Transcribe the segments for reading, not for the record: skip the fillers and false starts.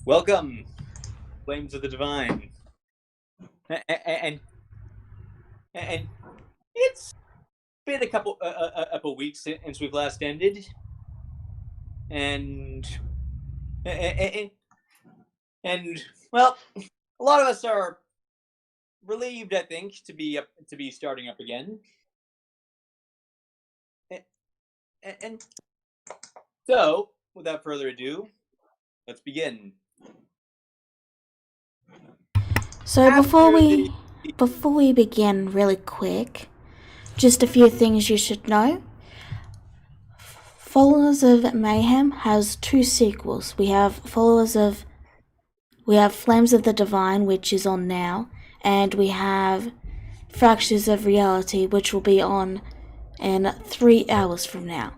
Welcome, Flames of the Divine. And and it's been a couple weeks since we've last ended, and and, and well, a lot of us are relieved, I think, to be starting up again. And so, without further ado, let's begin. So before After the we begin really quick, just a few things you should know. Followers of Mayhem has two sequels. We have Flames of the Divine, which is on now, and we have Fractures of Reality, which will be on in 3 hours from now.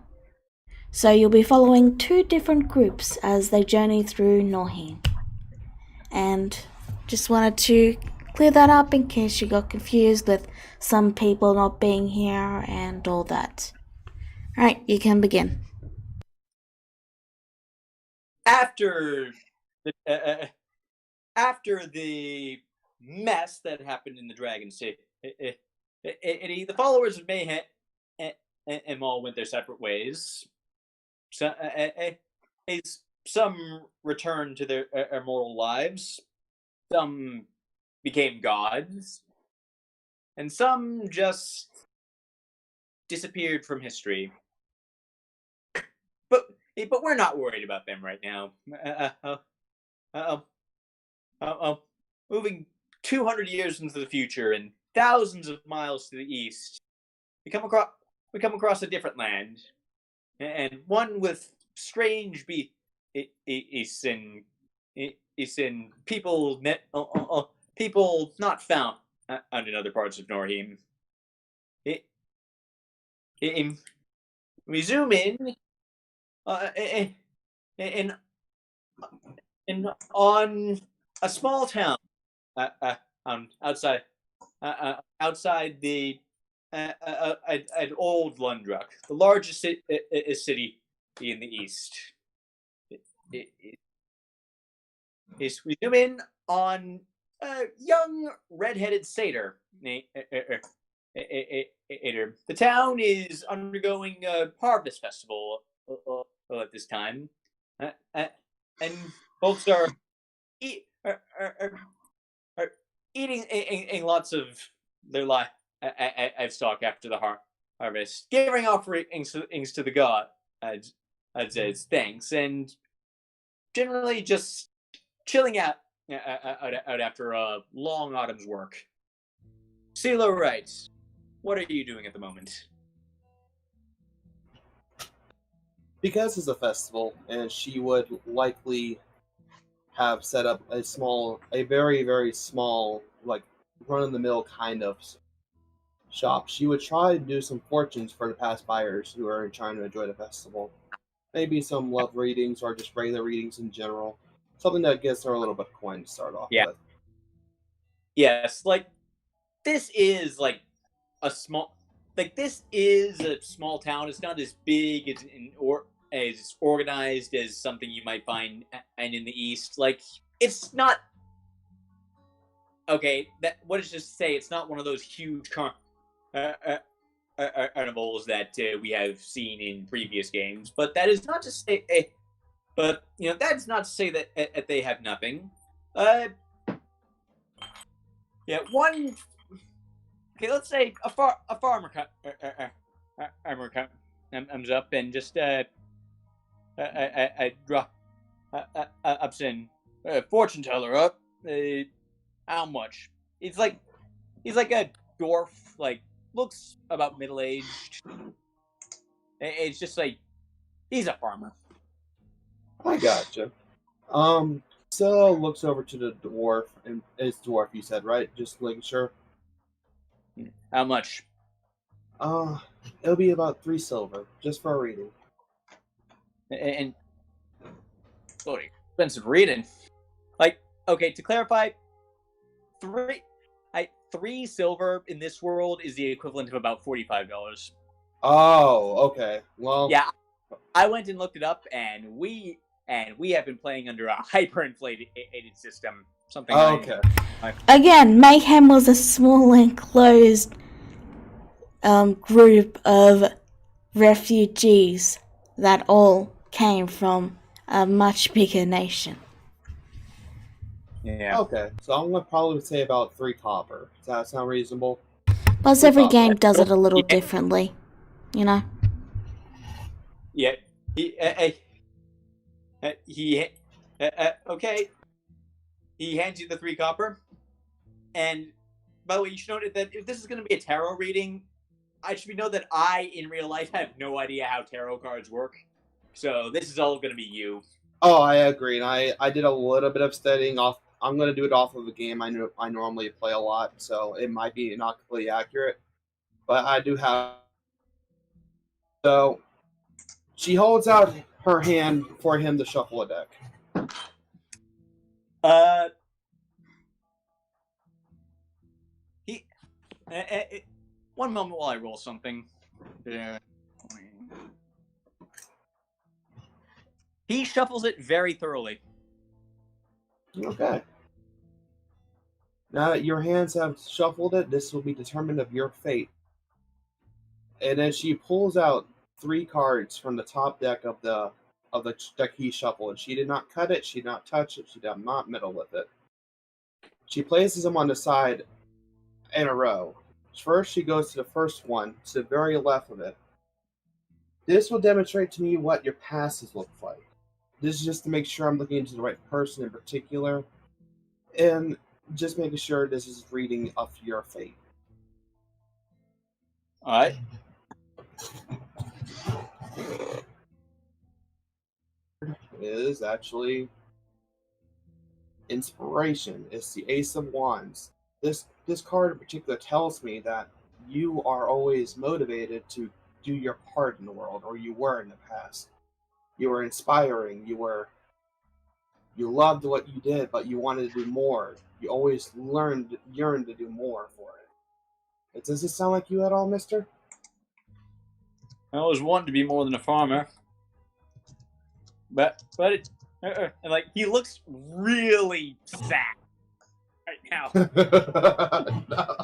So you'll be following two different groups as they journey through Norheen. And just wanted to clear that up in case you got confused with some people not being here and all that. Alright, you can begin. after the mess that happened in the Dragon City, the followers of Mayhem all went their separate ways. So, some returned to their immortal lives, some became gods, and some just disappeared from history. But we're not worried about them right now. Moving 200 years into the future and thousands of miles to the east, we come across a different land, and one with strange beasts and people people not found in other parts of Norheim. We zoom in, and on a small town outside the at Old Lundruck, the largest city in the east. We zoom in on a young red-headed satyr. The town is undergoing a harvest festival at this time, and folks are eating lots of their livestock after the harvest, giving offerings to the god as thanks, and generally just chilling out after a long autumn's work. CeeLo writes, "What are you doing at the moment?" Because it's a festival, and she would likely have set up a very, very small, like, run-of-the-mill kind of shop. She would try to do some fortunes for the past buyers who are trying to enjoy the festival. Maybe some love readings or just regular readings in general. Something that gets her a little bit of coin to start off with. Yes, this is a small this is a small town. It's not as big as organized as something you might find in the East. It's not okay. What is just say? It's not one of those huge carnivals that we have seen in previous games. But that is not to say. But that's not to say that they have nothing. One. Okay, let's say a farmer comes up and just ups in fortune teller up. How much? He's like a dwarf, looks about middle aged. It's just he's a farmer. I gotcha. So looks over to the dwarf, and it's dwarf, you said, right? Just making sure. How much? It'll be about 3 silver, just for a reading. And expensive reading. Okay, to clarify, 3 silver in this world is the equivalent of about $45. Oh, okay. Well, yeah, I went and looked it up, and we and we have been playing under a hyperinflated system. Something. Okay. Again, Mayhem was a small enclosed group of refugees that all came from a much bigger nation. Yeah. Okay, so I'm gonna probably say about 3 copper. Does that sound reasonable? Plus, Three every copper. game does it a little Yeah. differently, you know? Yeah. Okay. He hands you the 3 copper, and by the way, you should note that if this is going to be a tarot reading, I should know that I, in real life, have no idea how tarot cards work. So this is all going to be you. Oh, I agree. And I did a little bit of studying off. I'm gonna do it off of a game I normally play a lot, so it might be not completely accurate, but I do have. So she holds out her hand for him to shuffle a deck. One moment while I roll something. He shuffles it very thoroughly. Okay. Now that your hands have shuffled it, this will be determined of your fate. And then she pulls out 3 cards from the top deck of the deck he shuffled. She did not cut it, she did not touch it, she did not meddle with it. She places them on the side in a row. First, she goes to the first one, to the very left of it. This will demonstrate to me what your passes look like. This is just to make sure I'm looking into the right person in particular, and just making sure this is reading of your fate. Alright. Is actually inspiration. It's the Ace of Wands. This card in particular tells me that you are always motivated to do your part in the world, or you were in the past. You were inspiring. You loved what you did, but you wanted to do more. You always yearned to do more for it. Does this sound like you at all, mister? I always wanted to be more than a farmer. But it, and like, he looks really sad right now. No.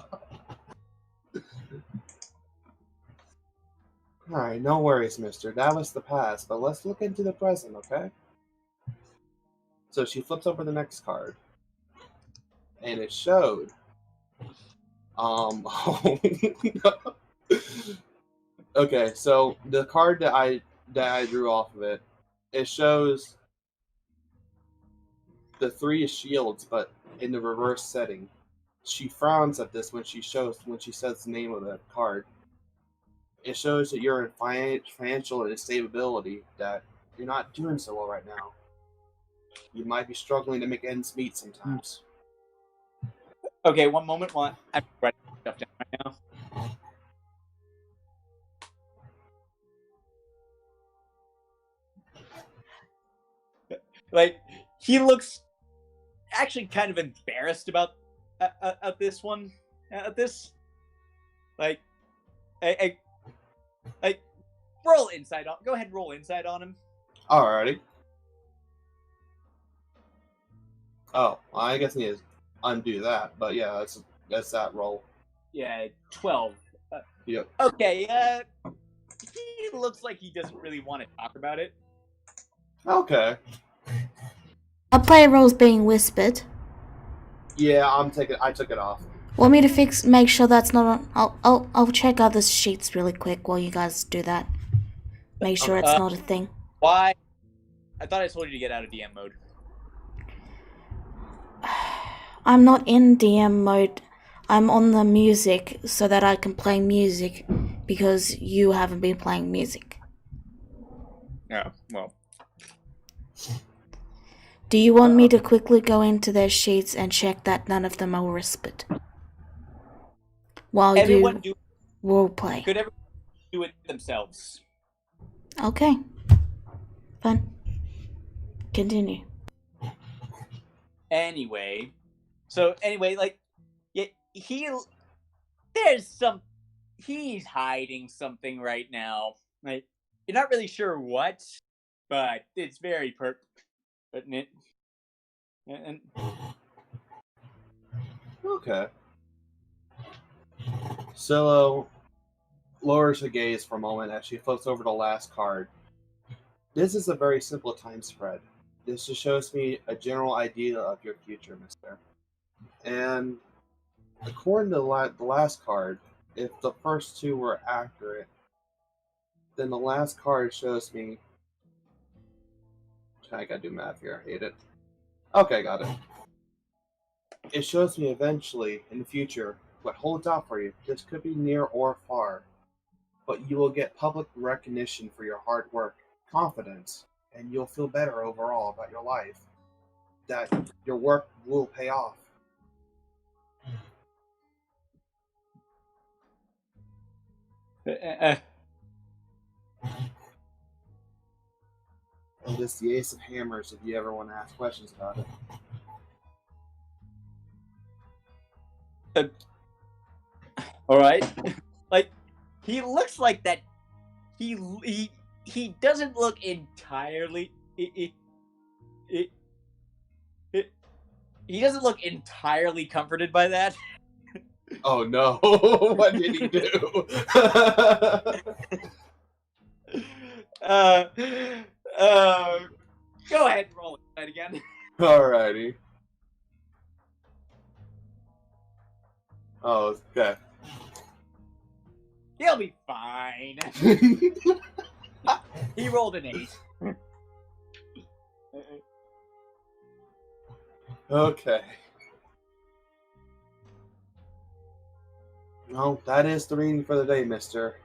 Alright, no worries, mister. That was the past, but let's look into the present, okay? So she flips over the next card. And it showed. Okay, so the card that I drew off of it, it shows the 3 shields, but in the reverse setting. She frowns at this when she says the name of the card. It shows that you're in financial instability, that you're not doing so well right now. You might be struggling to make ends meet sometimes. Okay, one moment while I'm writing stuff down right now. Like, he looks actually kind of embarrassed about this one. At this, like, roll insight on. Go ahead, and roll insight on him. Alrighty. Oh, well, I guess I need to undo that, but yeah, that's that roll. Yeah, 12. Yep. Okay. He looks like he doesn't really want to talk about it. Okay. A player role's being whispered. Yeah, I took it off. Want me to make sure that's not on? I'll check other sheets really quick while you guys do that. Make sure it's not a thing. Why? I thought I told you to get out of DM mode. I'm not in DM mode. I'm on the music so that I can play music because you haven't been playing music. Yeah, well. Do you want me to quickly go into their sheets and check that none of them are whispered? While you roleplay. Could everyone do it themselves? Okay. Fine. Continue. Anyway, like, yeah, he's hiding something right now. Like, you're not really sure what, but it's very and Okay. Silo lowers her gaze for a moment as she flips over the last card. This is a very simple time spread. This just shows me a general idea of your future, mister. And according to the last card, if the first two were accurate, then the last card shows me. I gotta do math here. I hate it. Okay, got it. It shows me eventually, in the future, what holds out for you. This could be near or far, but you will get public recognition for your hard work, confidence, and you'll feel better overall about your life. That your work will pay off. And it's the Ace of Hammers if you ever want to ask questions about it. All right, like he looks like that. He doesn't look entirely. He doesn't look entirely comforted by that. Oh no! What did he do? Go ahead and roll it again. Alrighty. Oh, okay. He'll be fine. He rolled an 8. Okay. Well, that is the reading for the day, mister.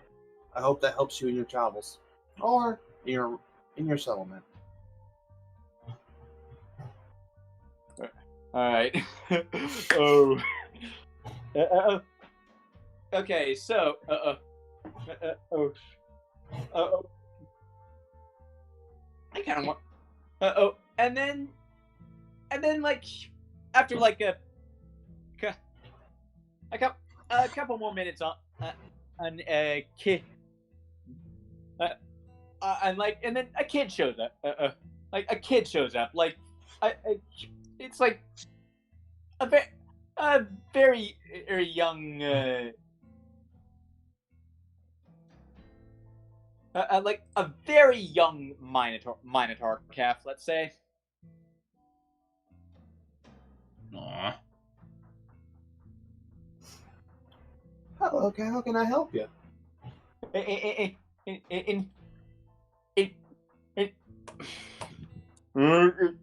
I hope that helps you in your travels. Or in your settlement. Alright. Oh. Okay, so I kind of want. And then like after like a couple more minutes on a kid, and then a kid shows up. Like a kid shows up. Like it's like a very young. Like a very young Minotaur calf, let's say. Aww. Hello, okay, how can I help you?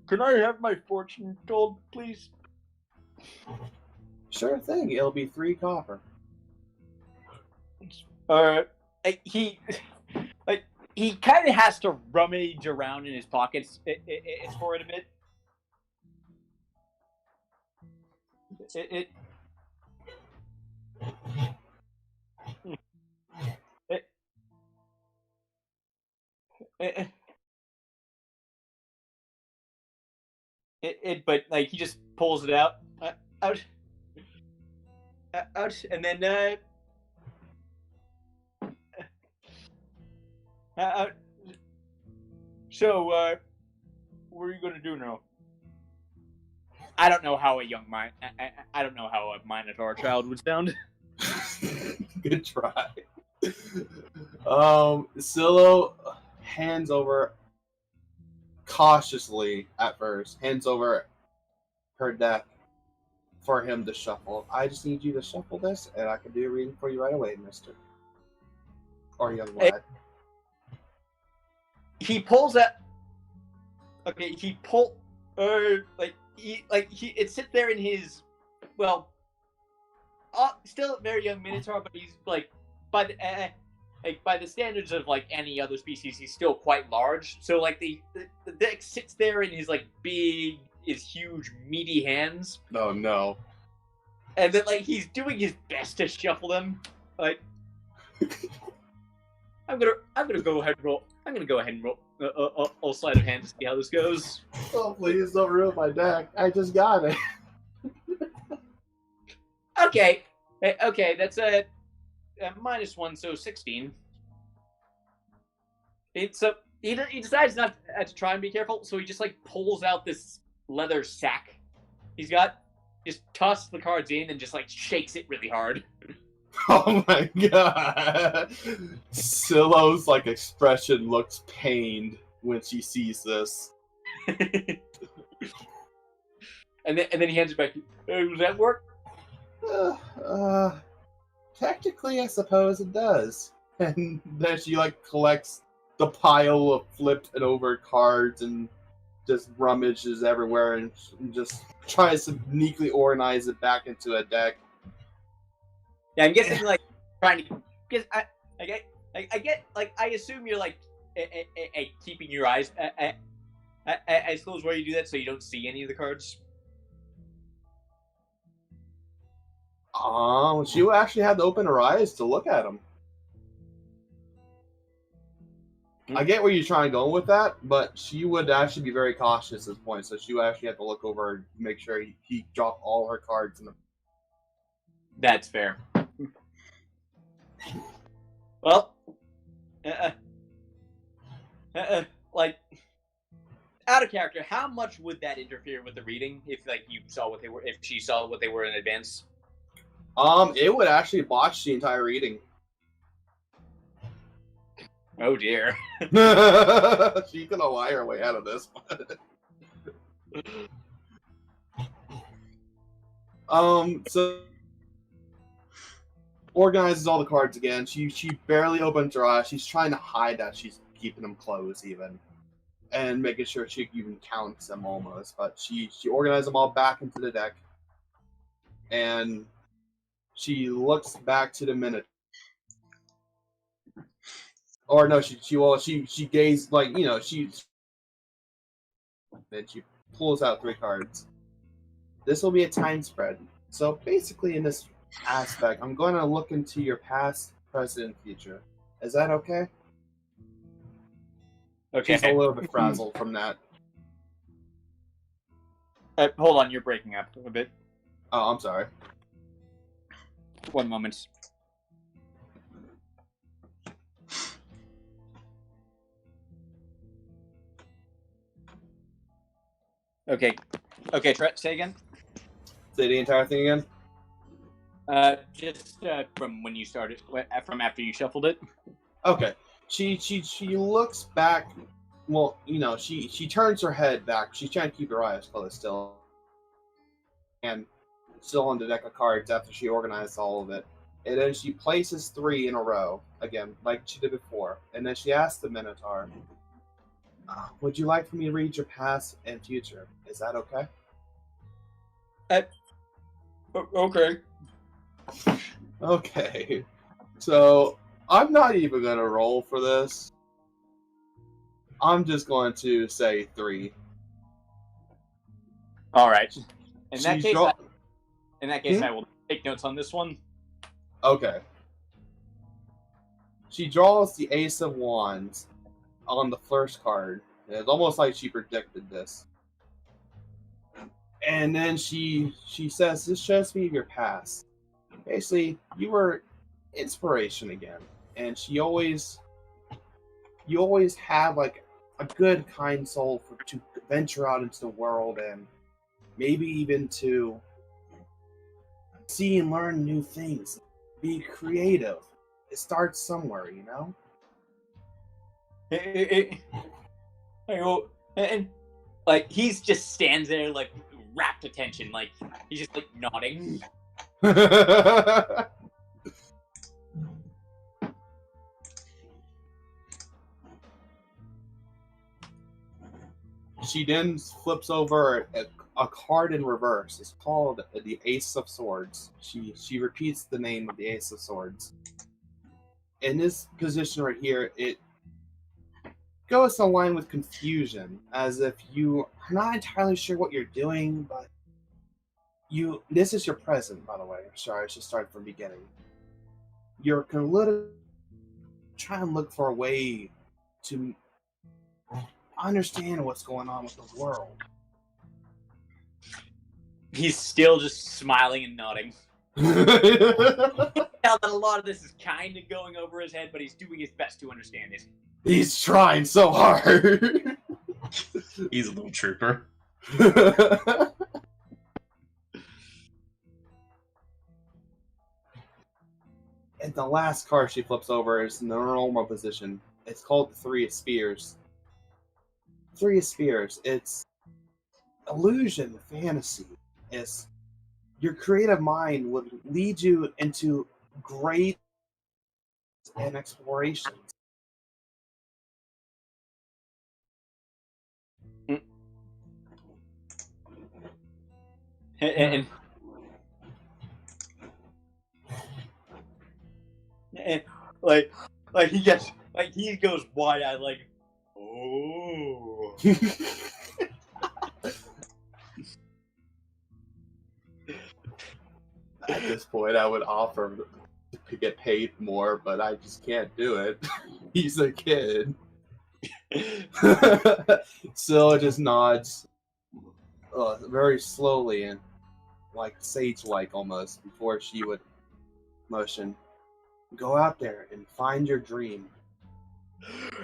Can I have my fortune told, please? Sure thing. It'll be 3 copper. He kind of has to rummage around in his pockets for it a bit. But like he just pulls it out, and then so what are you gonna do now? I don't know how I don't know how a Minotaur child would sound. Good try. Silo hands over cautiously at first, hands over her deck for him to shuffle. I just need you to shuffle this, and I can do a reading for you right away, mister. Or young lad. He pulls out. Okay, he pull. It sits there in his, well, still a very young Minotaur, but he's like by the standards of like any other species, he's still quite large. So like the deck sits there in his like big, his huge meaty hands. Oh no! And then like he's doing his best to shuffle them. Like I'm gonna go ahead and roll. I'm gonna go ahead and roll. I'll sleight of hand to see how this goes. Oh please don't ruin my deck! I just got it. Okay, that's a -1, so 16. he decides not to try and be careful, so he just like pulls out this leather sack he's got, just tosses the cards in, and just like shakes it really hard. Oh my god! Silo's like expression looks pained when she sees this. and then he hands it back. Does that work? Technically, I suppose it does. And then she like collects the pile of flipped and over cards and just rummages everywhere and just tries to neatly organize it back into a deck. Yeah, I'm guessing like trying to. Because I get like I assume you're like keeping your eyes. I suppose where you do that so you don't see any of the cards. She actually had to open her eyes to look at them. I get where you're trying to go with that, but she would actually be very cautious at this point, so she would actually have to look over and make sure he dropped all her cards in the. That's fair. Well, like, out of character, how much would that interfere with the reading if like you saw what they were, if she saw what they were in advance? It would actually botch the entire reading. Oh dear. She's gonna lie her way out of this one. So organizes all the cards again. She barely opens her eyes. She's trying to hide that she's keeping them closed even, and making sure she even counts them almost. But she organizes them all back into the deck, and she looks back to the minute. Or no, she gazed like then she pulls out 3 cards. This will be a time spread. So basically, in this aspect, I'm going to look into your past, present, and future. Is that okay? Okay. She's a little bit frazzled from that. Hold on, you're breaking up a bit. Oh, I'm sorry. One moment. Okay. Say again. Say the entire thing again. Just from when you started, from after you shuffled it. Okay. She looks back. Well, she turns her head back. She's trying to keep her eyes closed still, and still on the deck of cards after she organized all of it. And then she places 3 in a row again, like she did before. And then she asks the Minotaur, "Would you like for me to read your past and future? Is that okay?" Okay. Okay. So I'm not even gonna roll for this. I'm just going to say 3. All right. In that case, Hmm? I will take notes on this one. Okay. She draws the Ace of Wands on the first card. It's almost like she predicted this. And then she says, "This shows me your past. Basically, you were inspiration again, and you always have like a good, kind soul to venture out into the world and maybe even to see and learn new things, be creative. It starts somewhere, you know." And like he's just stands there like rapt attention, like he's just like nodding. She then flips over a card in reverse. It's called the Ace of Swords. She repeats the name of the Ace of Swords. In this position right here, it goes to line with confusion, as if you are not entirely sure what you're doing, but this is your present, by the way. Sorry, I should start from the beginning. You're going to try and look for a way to understand what's going on with the world. He's still just smiling and nodding. Tell that a lot of this is kind of going over his head, but he's doing his best to understand it. He's trying so hard. He's a little trooper. And the last card she flips over is in the normal position. It's called the Three of Spears. Three of Spears. It's illusion, fantasy. It's your creative mind would lead you into great and explorations. And like he goes wide eyed, like, oh. At this point, I would offer to get paid more, but I just can't do it. He's a kid. So it just nods very slowly and like sage-like almost before she would motion. Go out there and find your dream.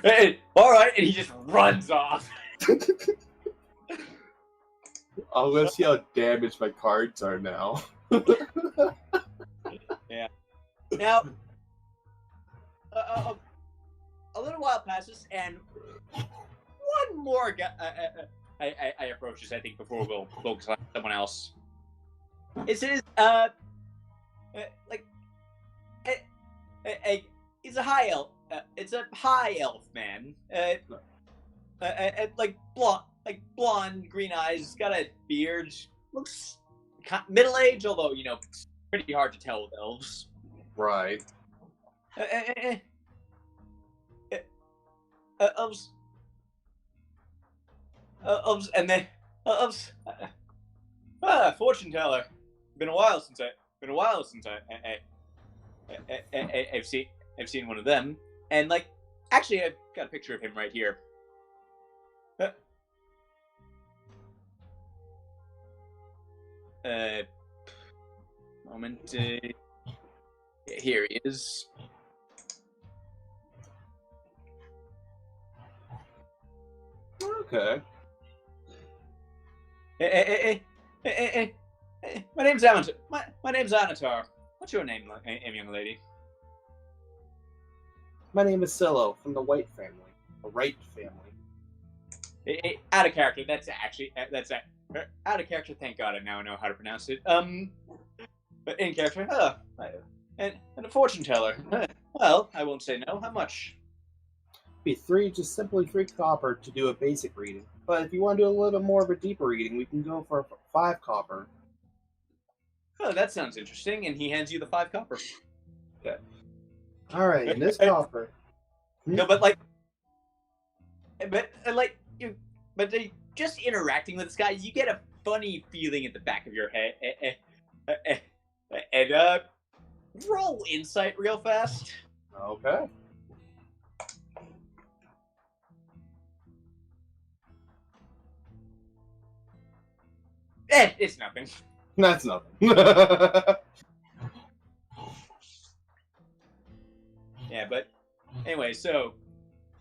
Hey, all right, and he just runs off. I'm gonna see how damaged my cards are now. Yeah. Now, a little while passes, and one more guy I approach this, I think, before we'll focus on someone else. It says, he's a high elf. It's a high elf man. Like blonde, green eyes, got a beard, looks middle age, although it's pretty hard to tell with elves. Right. And then fortune teller. Been a while since I've seen one of them, and like actually I've got a picture of him right here. Moment. Here he is. Okay. My name's Anatar. My name's Anatar. What's your name, young lady? My name is Silo from the White family, the Wright family. Out of character. That's out of character. Thank God I now know how to pronounce it. But in character, and a fortune teller. Well, I won't say no. How much? Be simply 3 copper to do a basic reading. But if you want to do a little bit more of a deeper reading, we can go for 5 copper. Oh, that sounds interesting. And he hands you the 5 copper. Okay. All right, and this copper. No, but just interacting with this guy, you get a funny feeling at the back of your head. And roll insight real fast. Okay. It's nothing. That's nothing. Yeah, but anyway, so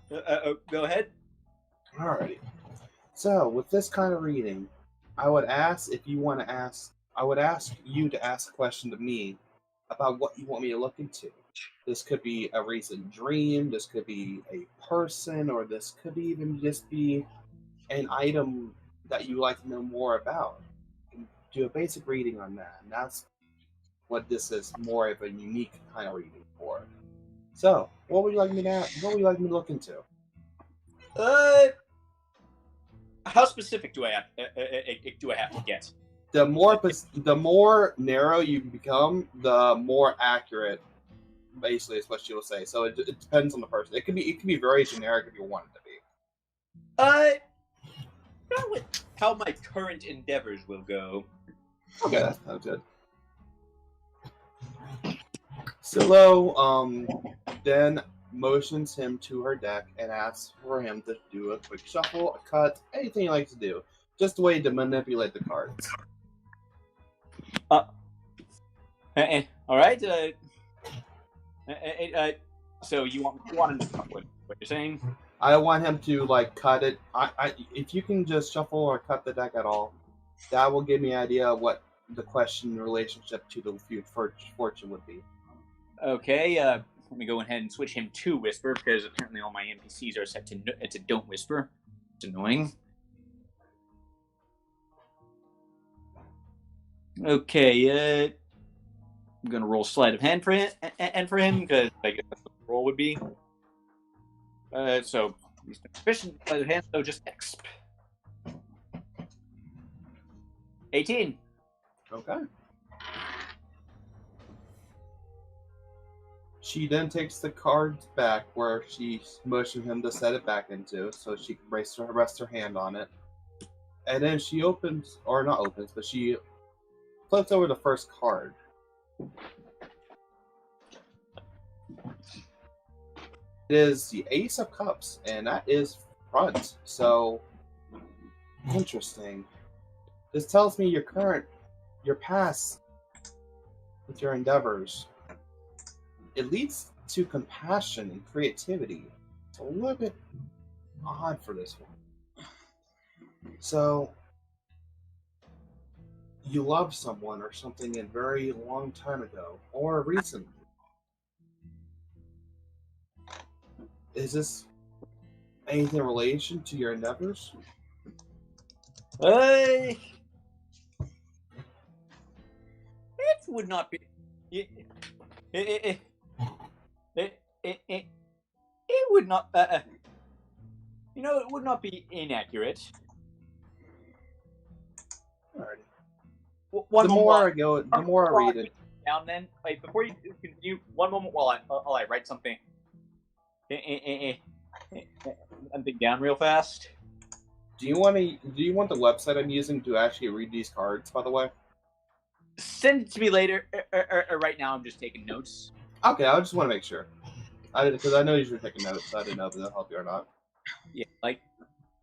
go ahead. Alrighty. So with this kind of reading, I would ask you to ask a question to me about what you want me to look into. This could be a recent dream, this could be a person, or this could even just be an item that you like to know more about. Do a basic reading on that, and that's what this is more of a unique kind of reading for. So, what would you like me to look into? How specific do I have to get? The more narrow you become, the more accurate, basically, is what she will say. So it depends on the person. It can be very generic if you want it to be. Not with how my current endeavors will go. Okay, that sounds good. Silo then motions him to her deck and asks for him to do a quick shuffle, a cut, anything he likes to do. Just a way to manipulate the cards. All right. So you want him to come with what you're saying? I want him to like cut it. If you can just shuffle or cut the deck at all, that will give me an idea of what the question in relationship to the fortune would be. Okay, let me go ahead and switch him to Whisper because apparently all my NPCs are set to don't whisper. It's annoying. Okay, I'm gonna roll sleight of hand for him, because I guess that's what the roll would be. So he's proficient sleight of hand, so just exp. 18. Okay. She then takes the cards back where she motioned him to set it back into, so she can rest her hand on it. And then she opens, or not opens, but she flips over the first card. It is the Ace of Cups, and that is front. So, interesting. This tells me your past with your endeavors. It leads to compassion and creativity. It's a little bit odd for this one. So, you love someone or something a very long time ago, or recently. Is this anything in relation to your endeavors? It would not be. It would not. It would not be inaccurate. Alrighty. One The more I read it. Down then, wait, before you continue, one moment while I write something. Something down real fast. Do you want the website I'm using to actually read these cards, by the way? Send it to me later. Right now, I'm just taking notes. Okay, I just want to make sure. Because I know you're taking notes, so I didn't know if that'll help you or not. Yeah, like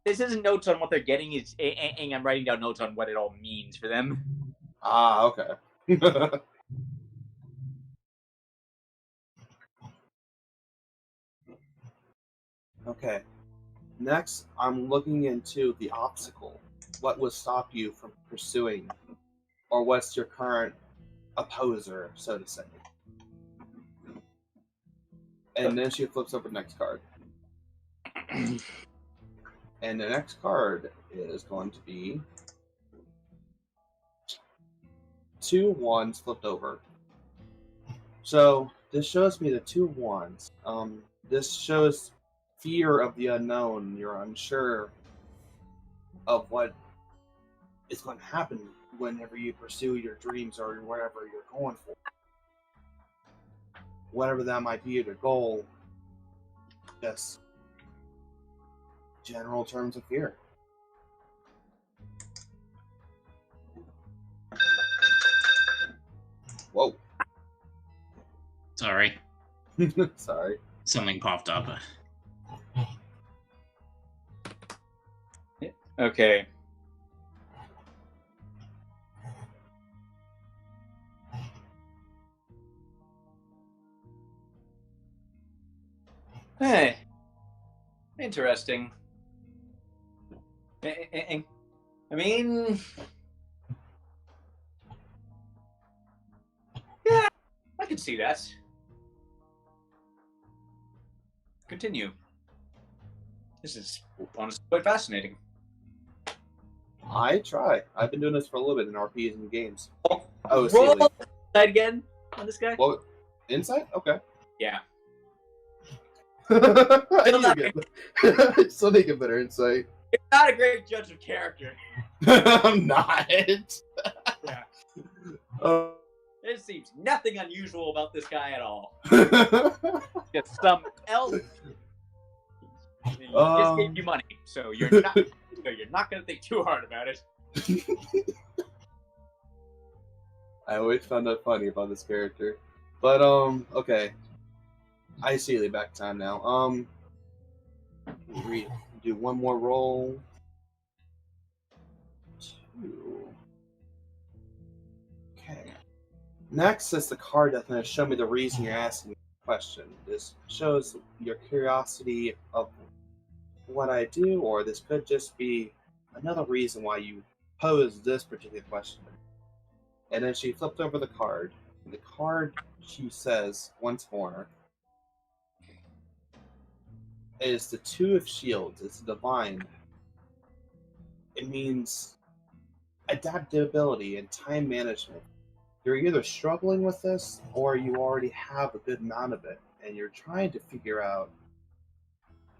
this isn't notes on what they're getting. It's I'm writing down notes on what it all means for them. Ah, okay. Okay. Next, I'm looking into the obstacle. What would stop you from pursuing, or what's your current opposer, so to say? And then she flips over the next card. And the next card is going to be 2 wands flipped over. So this shows me the 2 wands. This shows fear of the unknown. You're unsure of what is going to happen whenever you pursue your dreams or whatever you're going for. Whatever that might be, your goal. Just general terms of fear. Whoa. Sorry. Sorry. Something popped up. Okay. Hey. Interesting. I mean, yeah, I can see that. Continue. This is honestly quite fascinating. I try. I've been doing this for a little bit in RPs and games. Oh, Oh, roll Sealy. that again on this guy. Well, insight? Okay. Yeah. I still need to get better insight. You're not a great judge of character. I'm not. Yeah. Uh, There seems nothing unusual about this guy at all. Just some elf. He just gave you money, so you're not gonna think too hard about it. I always found that funny about this character. But okay. I see the back time now. Do one more roll. 2. Okay. Next is the card that's going to show me the reason you're asking me question. This shows your curiosity of what I do, or this could just be another reason why you posed this particular question. And then she flipped over the card. And the card, she says once more, is the Two of Shields. It's divine. It means adaptability and time management. You're either struggling with this or you already have a good amount of it and you're trying to figure out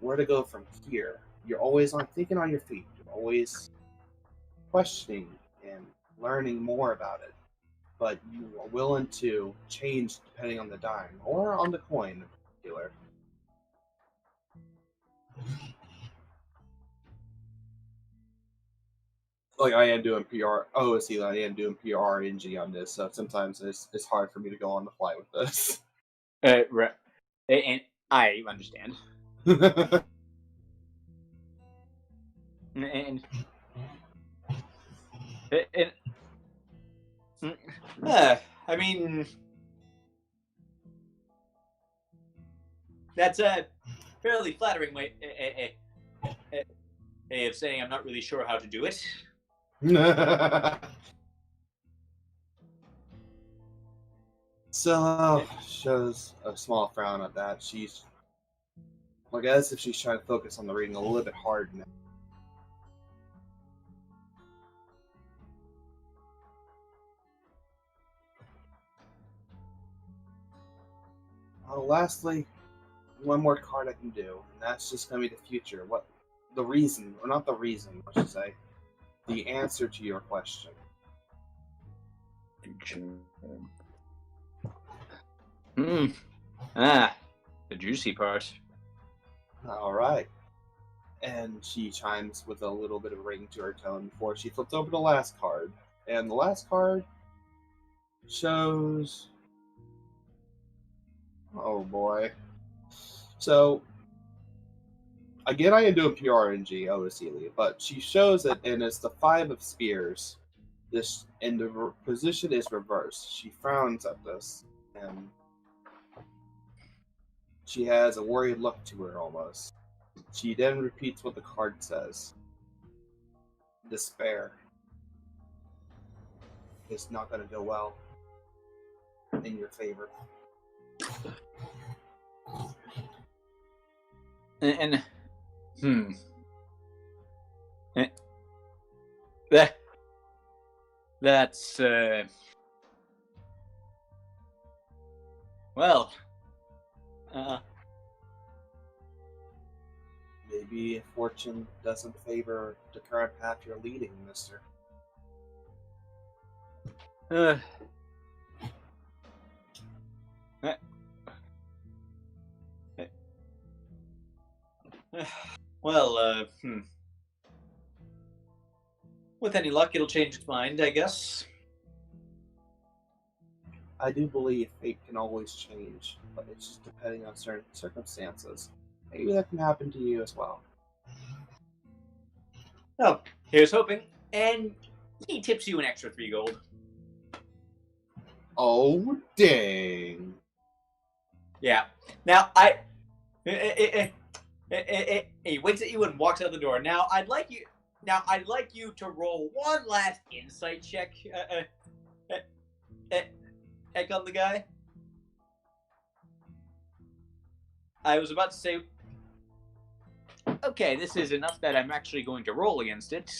where to go from here. You're always thinking on your feet. You're always questioning and learning more about it. But you are willing to change depending on the dime or on the coin in particular. Like I am doing PR. Oh, see, I am doing PR NG on this, so sometimes it's hard for me to go on the fly with this. Right. And I understand. and I mean, that's a fairly flattering way of saying I'm not really sure how to do it. So shows a small frown at that. She's, I guess, if she's trying to focus on the reading a little bit hard now. Lastly, one more card I can do, and that's just going to be the future. What the reason, or not the reason, I should say, the answer to your question. The juicy part. All right. And she chimes with a little bit of ring to her tone before she flips over the last card. And the last card shows... Oh boy. So, again, I am doing PRNG, Celia, but she shows it, and it's the Five of Spears. This, and the position is reversed. She frowns at this, and she has a worried look to her almost. She then repeats what the card says. Despair. It's not going to go well in your favor. That's well, maybe fortune doesn't favor the current path you're leading, mister. Well, with any luck, it'll change its mind, I guess. I do believe fate can always change, but it's just depending on certain circumstances. Maybe that can happen to you as well. Oh, here's hoping. And he tips you an extra 3 gold. Oh, dang. Yeah. Now, he winks at you and walks out the door. Now, I'd like you to roll one last insight check. Heck on the guy. I was about to say, okay, this is enough that I'm actually going to roll against it.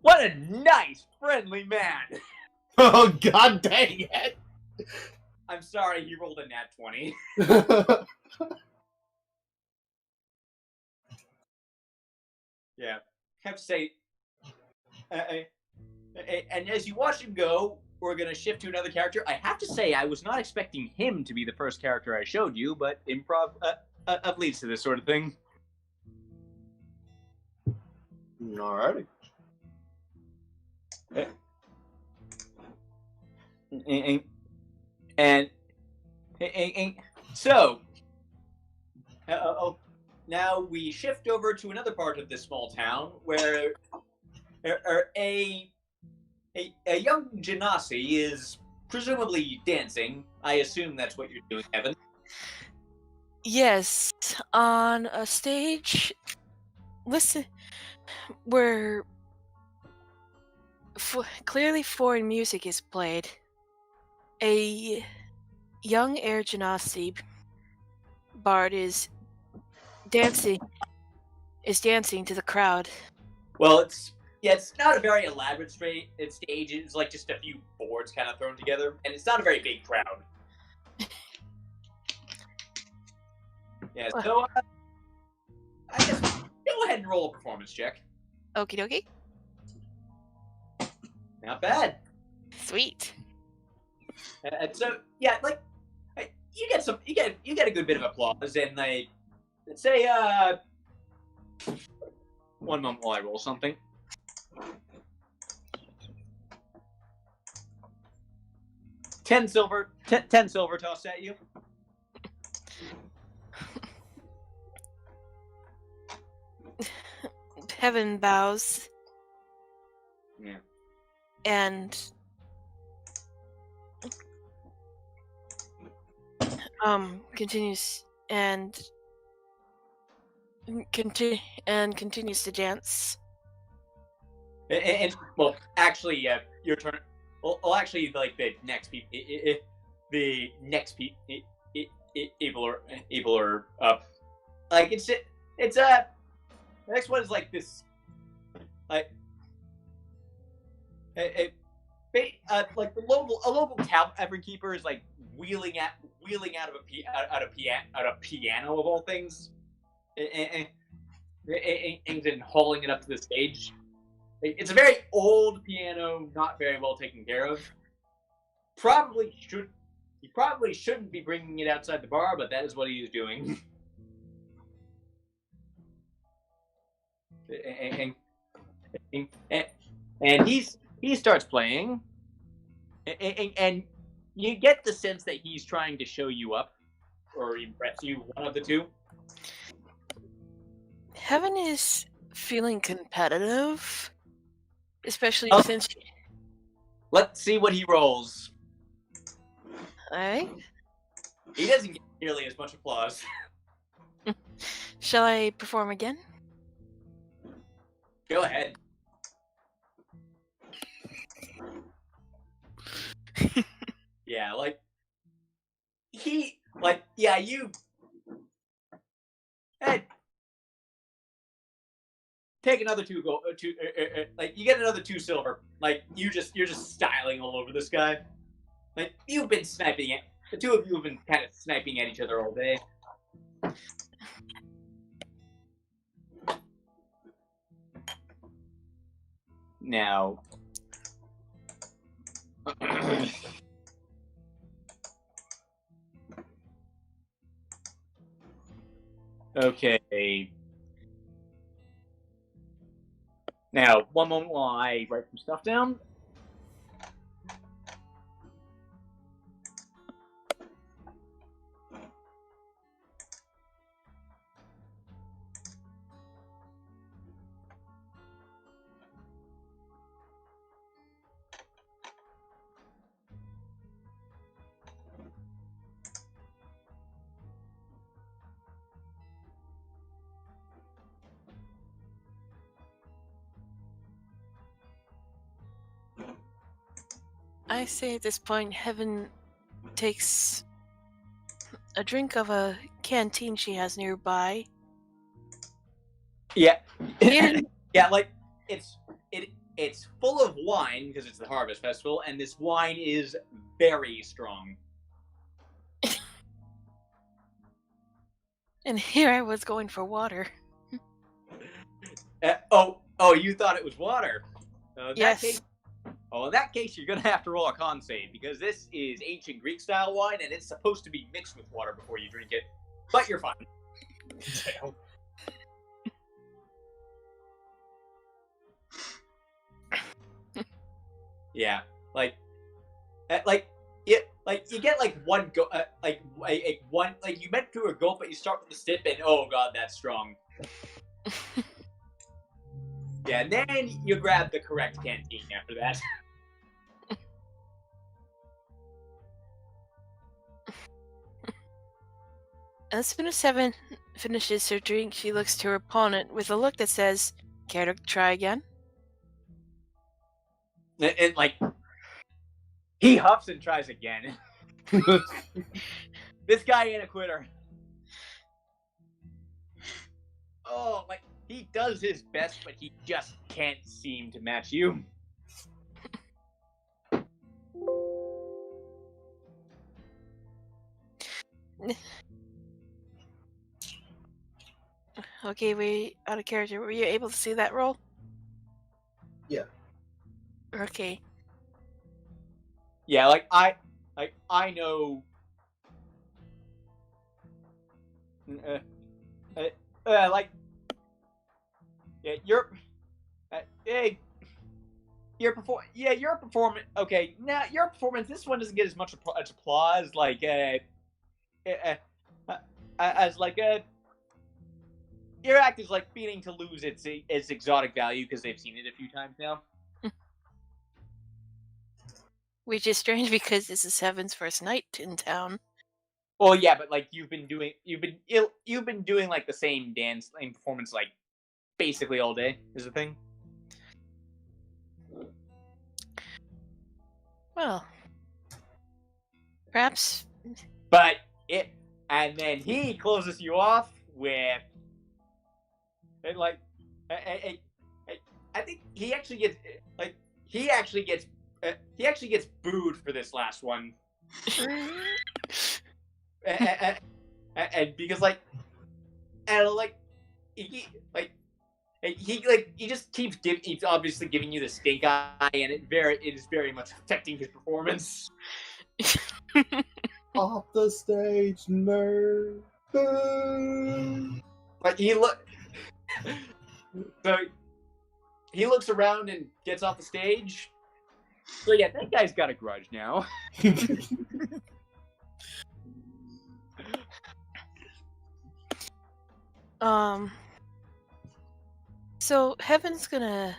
What a nice, friendly man! Oh, god dang it! I'm sorry, he rolled a nat 20. Yeah, I have to say, and as you watch him go, we're going to shift to another character. I have to say, I was not expecting him to be the first character I showed you, but improv leads to this sort of thing. Alrighty. And so, now we shift over to another part of this small town where a young genasi is presumably dancing. I assume that's what you're doing, Evan. Yes, on a stage. Listen, where clearly foreign music is played. A young air genasi bard is dancing to the crowd. Well, it's not a very elaborate stage. It's like just a few boards kind of thrown together, and it's not a very big crowd. Yeah, so I guess go ahead and roll a performance check. Okie dokie. Not bad. Sweet. And so yeah, like you get a good bit of applause, and let's say one moment while I roll something. 10 silver tossed at you. Heaven bows. Yeah. And continues continues to dance. And well, actually, your turn. Well, actually, like the next people, people are up. Like the next one is like this, like like a local tavern keeper is like wheeling out of a piano of all things, and hauling it up to the stage. It's a very old piano, not very well taken care of. He probably shouldn't be bringing it outside the bar, but that is what he is doing. and he starts playing, and you get the sense that he's trying to show you up or impress you, one of the two. Heaven is feeling competitive, especially since. Let's see what he rolls. Alright. He doesn't get nearly as much applause. Shall I perform again? Go ahead. Yeah, you. Hey, take another two gold. Like you get another 2 silver. Like you're just styling all over this guy. Like you've been sniping at the two of you have been kind of sniping at each other all day. Now, okay. Now, one moment while I write some stuff down. I say at this point, Heaven takes a drink of a canteen she has nearby. Yeah. Yeah. Yeah, like it's full of wine because it's the Harvest Festival, and this wine is very strong. And here I was going for water. Oh, you thought it was water? Yes. In that case, you're gonna have to roll a con save because this is ancient Greek style wine, and it's supposed to be mixed with water before you drink it. But you're fine. Damn. Yeah, you get like one go, one you meant to a gulp, but you start with the sip, and oh god, that's strong. Yeah, and then you grab the correct canteen after that. As soon as Seven finishes her drink, she looks to her opponent with a look that says, "Care to try again?" And like, he huffs and tries again. This guy ain't a quitter. Oh, like, he does his best, but he just can't seem to match you. Okay, we out of character. Were you able to see that roll? Yeah. Okay. Yeah, like I know. Like, yeah, your performance. Okay, now your performance. This one doesn't get as much applause, like as like your act is like beginning to lose its exotic value because they've seen it a few times now. Which is strange because this is Seven's first night in town. Well, yeah, but like you've been doing like the same performance like basically all day is the thing. Well, perhaps. But and then he closes you off with, and like, I think he actually gets booed for this last one. And because like, and like, he just keeps he's obviously giving you the stink eye, and it is very much affecting his performance. Off the stage, nerd. Like so he looks around and gets off the stage. So yeah, that guy's got a grudge now. So Heaven's gonna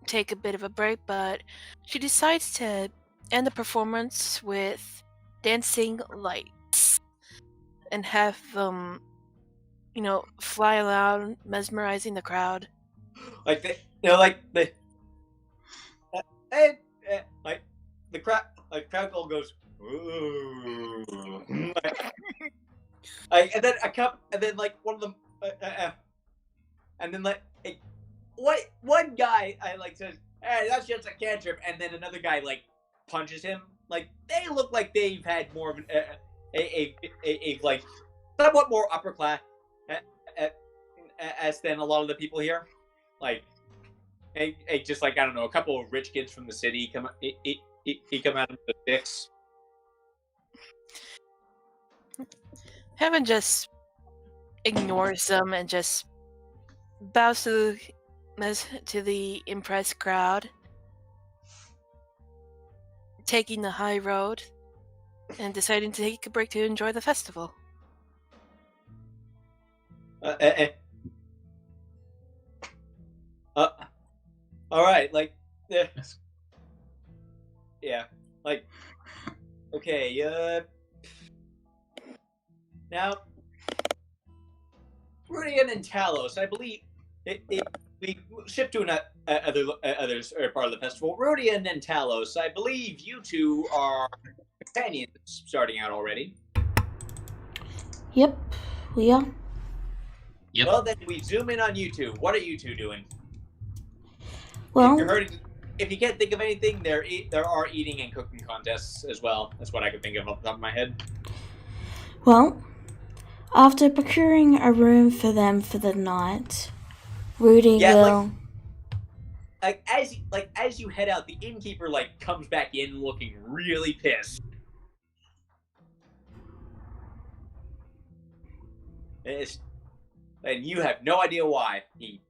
take a bit of a break, but she decides to end the performance with dancing lights and have them, fly around, mesmerizing the crowd. Like the crowd all goes, ooh. And then like one of them, and then like one guy says, "Hey, that's just a cantrip," and then another guy like punches him. Like they look like they've had more of a like somewhat more upper class than a lot of the people here. Like, just like I don't know, a couple of rich kids from the city come out of the sticks. Heaven just ignores them and just bows to the impressed crowd, taking the high road and deciding to take a break to enjoy the festival. All right, like, yeah, like, okay, now, Rudian and Talos, I believe, we shift to others part of the festival. Rudian and Talos, I believe you two are companions starting out already. Yep, we are. Yep. Well, then we zoom in on you two. What are you two doing? Well, if you can't think of anything, there are eating and cooking contests as well. That's what I could think of off the top of my head. well, after procuring a room for them for the night, Rudy will. As you head out, the innkeeper comes back in looking really pissed. And you have no idea why. He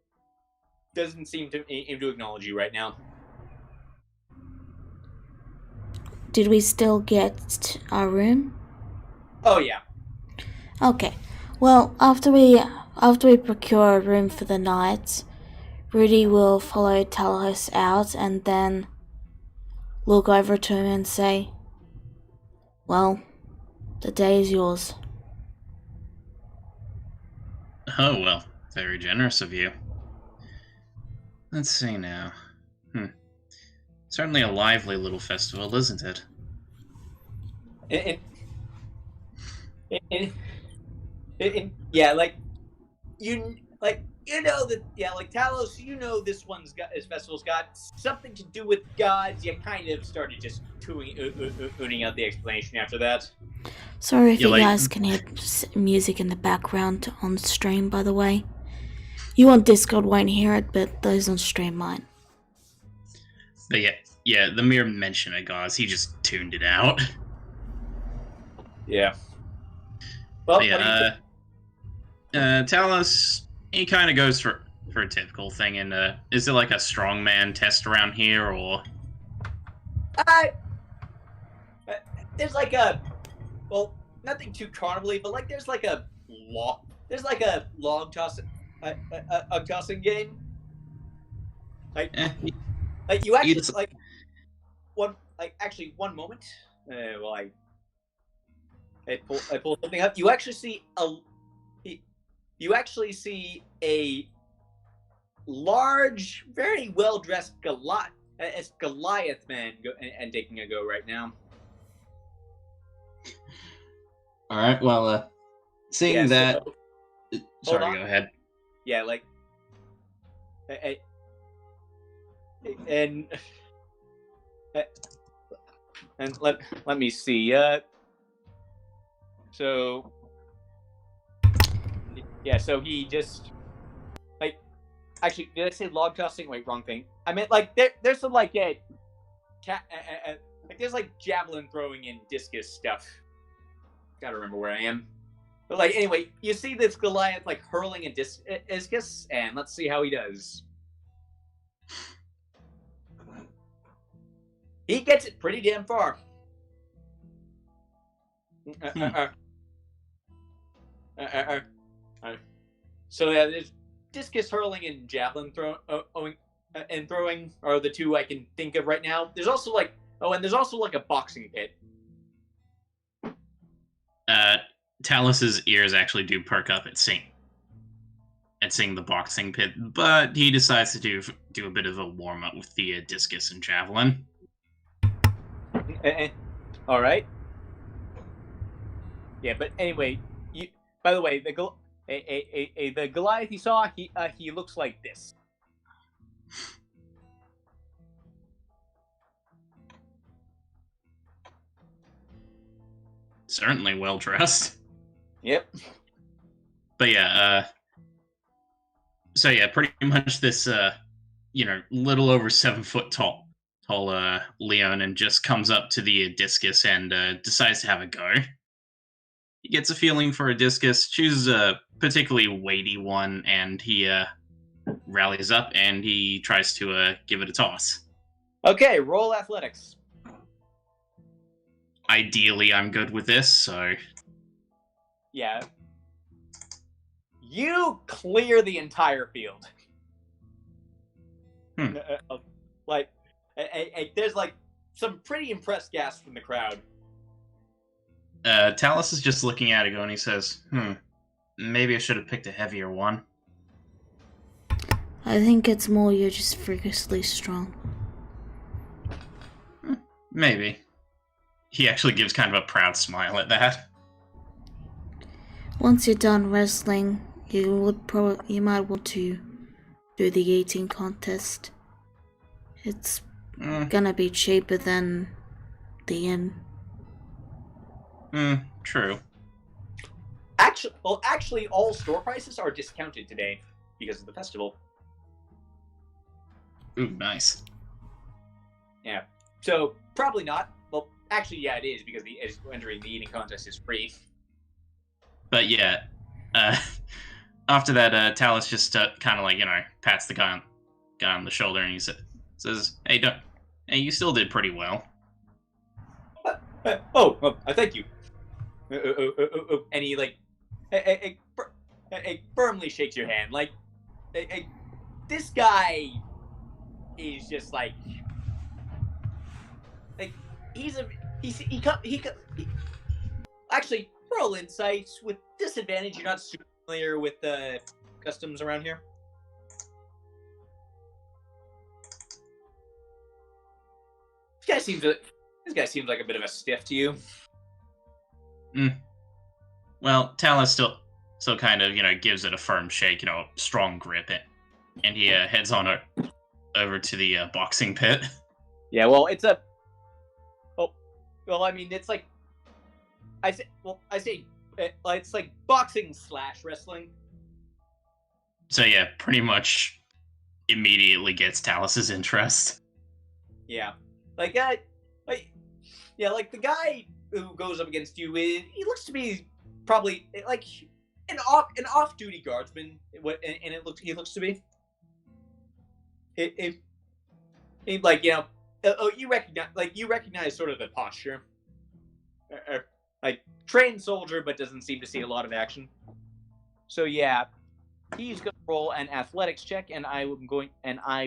doesn't seem to acknowledge you right now. Did we still get our room? Oh yeah. Okay. Well, after we procure a room for the night, Rudy will follow Talos out and then look over to him and say, "Well, the day is yours." Oh, well, very generous of you. Let's see now. Certainly a lively little festival, isn't it? Yeah, like you know that, yeah, like Talos, you know this festival's got something to do with gods. You kind of started just tuning out the explanation after that. Sorry if Yeah, you like- guys can hear music in the background on stream, by the way. You on Discord won't hear it, but those on stream might. But yeah, the mere mention of gods, he just tuned it out. Yeah. Well, But yeah, Talos, he kind of goes for a typical thing. And is it like a strongman test around here, or? There's like nothing too carnival-y, but like there's like a log tossing game. Like you actually just- one moment. Well, I pull something up. You actually see a large, very well dressed Goliath man and taking a go right now. All right. Well, seeing Yeah, that. Hold Sorry, on. go ahead. Yeah, like, and let me see. So so he just actually, did I say log tossing? Wait, wrong thing. I meant like there's some like there's like javelin throwing and discus stuff. Gotta remember where I am. But like anyway, you see this Goliath like hurling a discus, and let's see how he does. He gets it pretty damn far. So yeah, there's discus hurling and javelin throwing are the two I can think of right now. There's also like a boxing pit. Talos's ears actually do perk up at seeing the boxing pit, but he decides to do a bit of a warm up with the discus and javelin. All right. Yeah, but anyway, by the way, the Goliath you saw, he looks like this. Certainly well dressed. Yep. But yeah, so yeah, pretty much this little over 7 foot tall Leonin just comes up to the discus and decides to have a go. He gets a feeling for a discus, chooses a particularly weighty one, and he rallies up and he tries to give it a toss. Okay, roll athletics. Ideally, I'm good with this, so... Yeah. You clear the entire field. There's like some pretty impressed gasps from the crowd. Talos is just looking at it going, he says, maybe I should have picked a heavier one. I think it's more you're just freakishly strong. Maybe. He actually gives kind of a proud smile at that. Once you're done wrestling, you might want to do the eating contest. It's gonna be cheaper than the inn. True. Actually, all store prices are discounted today because of the festival. Ooh, nice. Yeah. So probably not. Well, actually, yeah, it is because entering the eating contest is free. But yeah, after that, Talos just kind of pats the guy on the shoulder and he says, "Hey, you still did pretty well." Thank you. And he firmly shakes your hand, this guy is just like actually roll insights with disadvantage. You're not super familiar with the customs around here. This guy seems like a bit of a stiff to you. Well, Talus still kind of, gives it a firm shake, strong grip it. And he heads on over to the boxing pit. Yeah, well, it's a... Well, I mean, it's like... it's like boxing / wrestling. So yeah, pretty much immediately gets Talus's interest. Yeah. Like the guy who goes up against you, he looks to be probably like an off-duty guardsman, and he looks to be. You recognize sort of the posture, like trained soldier, but doesn't seem to see a lot of action. So yeah, he's going to roll an athletics check, and I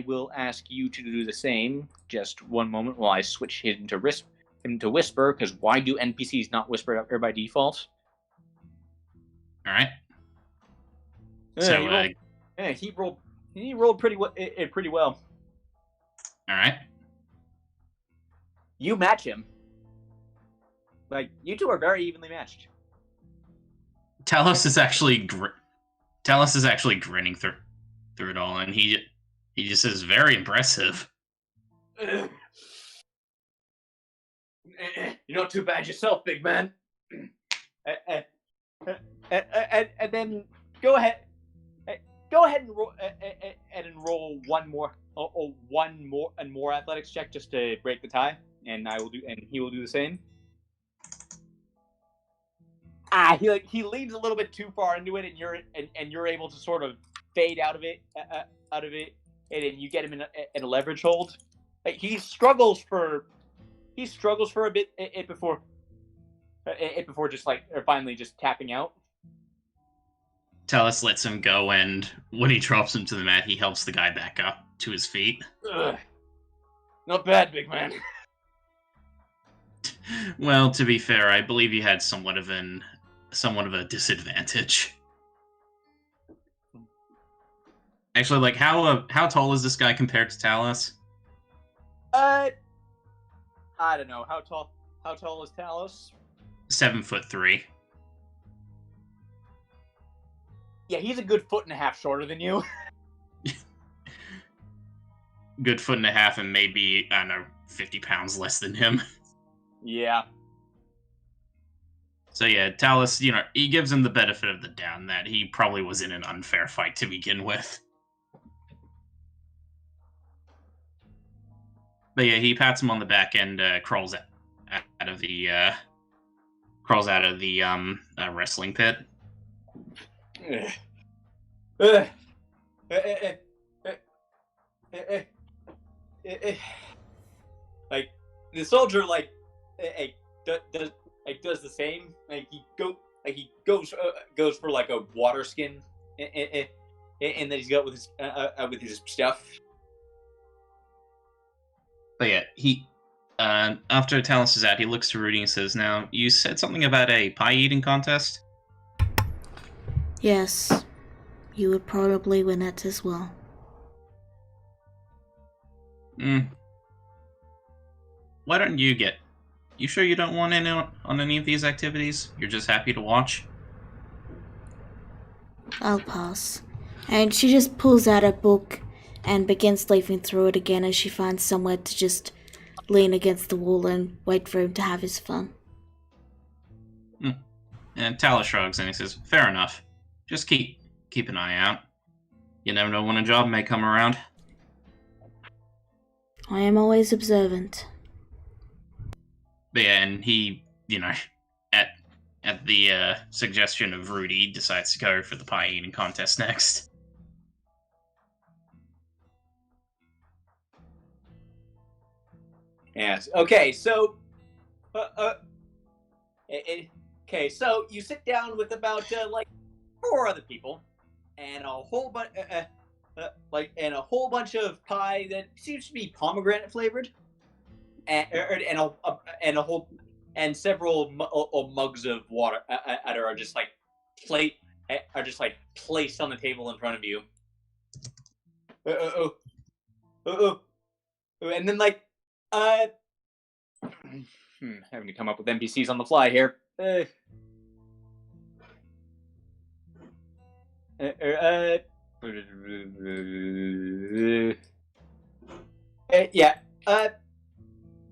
will ask you to do the same. Just one moment while I switch him to whisper, because why do NPCs not whisper up here by default? All right. He rolled pretty well. All right. You match him. Like, you two are very evenly matched. Talus is actually grinning through it all, and he just says, "Very impressive." You're not too bad yourself, big man. And then go ahead and roll one more athletics check just to break the tie, and he will do the same. He leans a little bit too far into it, and you're able to sort of fade out of it, and then you get him in a leverage hold. Like, he struggles for a bit before just finally just tapping out. Talus lets him go, and when he drops him to the mat, he helps the guy back up to his feet. Not bad, big man. Well, to be fair, I believe you had somewhat of a disadvantage. Actually, like, how tall is this guy compared to Talus? I don't know. How tall is Talus? 7'3". Yeah, he's a good 1.5 feet shorter than you. Good 1.5 feet and maybe, I don't know, 50 pounds less than him. Yeah. So yeah, Talus, he gives him the benefit of the doubt that he probably was in an unfair fight to begin with. But yeah, he pats him on the back and crawls out of the wrestling pit. Like, the soldier does the same. He goes for like a water skin, and then he's got with his stuff. But yeah, he after Talus is out, he looks to Rudy and says, "Now, you said something about a pie eating contest?" Yes, you would probably win it as well. Why don't you get... You sure you don't want in on any of these activities? You're just happy to watch? I'll pass. And she just pulls out a book and begins leafing through it again as she finds somewhere to just lean against the wall and wait for him to have his fun. And Talus shrugs and he says, "Fair enough. Just keep an eye out. You never know when a job may come around." I am always observant. But yeah, and he, at the suggestion of Rudy, decides to go for the pie eating contest next. Yes. Okay. So, so you sit down with about 4 other people, and a whole bunch, and a whole bunch of pie that seems to be pomegranate flavored, and a whole and several mugs of water are just like plate are just like placed on the table in front of you. Oh, oh, oh, and then like having to come up with NPCs on the fly here. Yeah.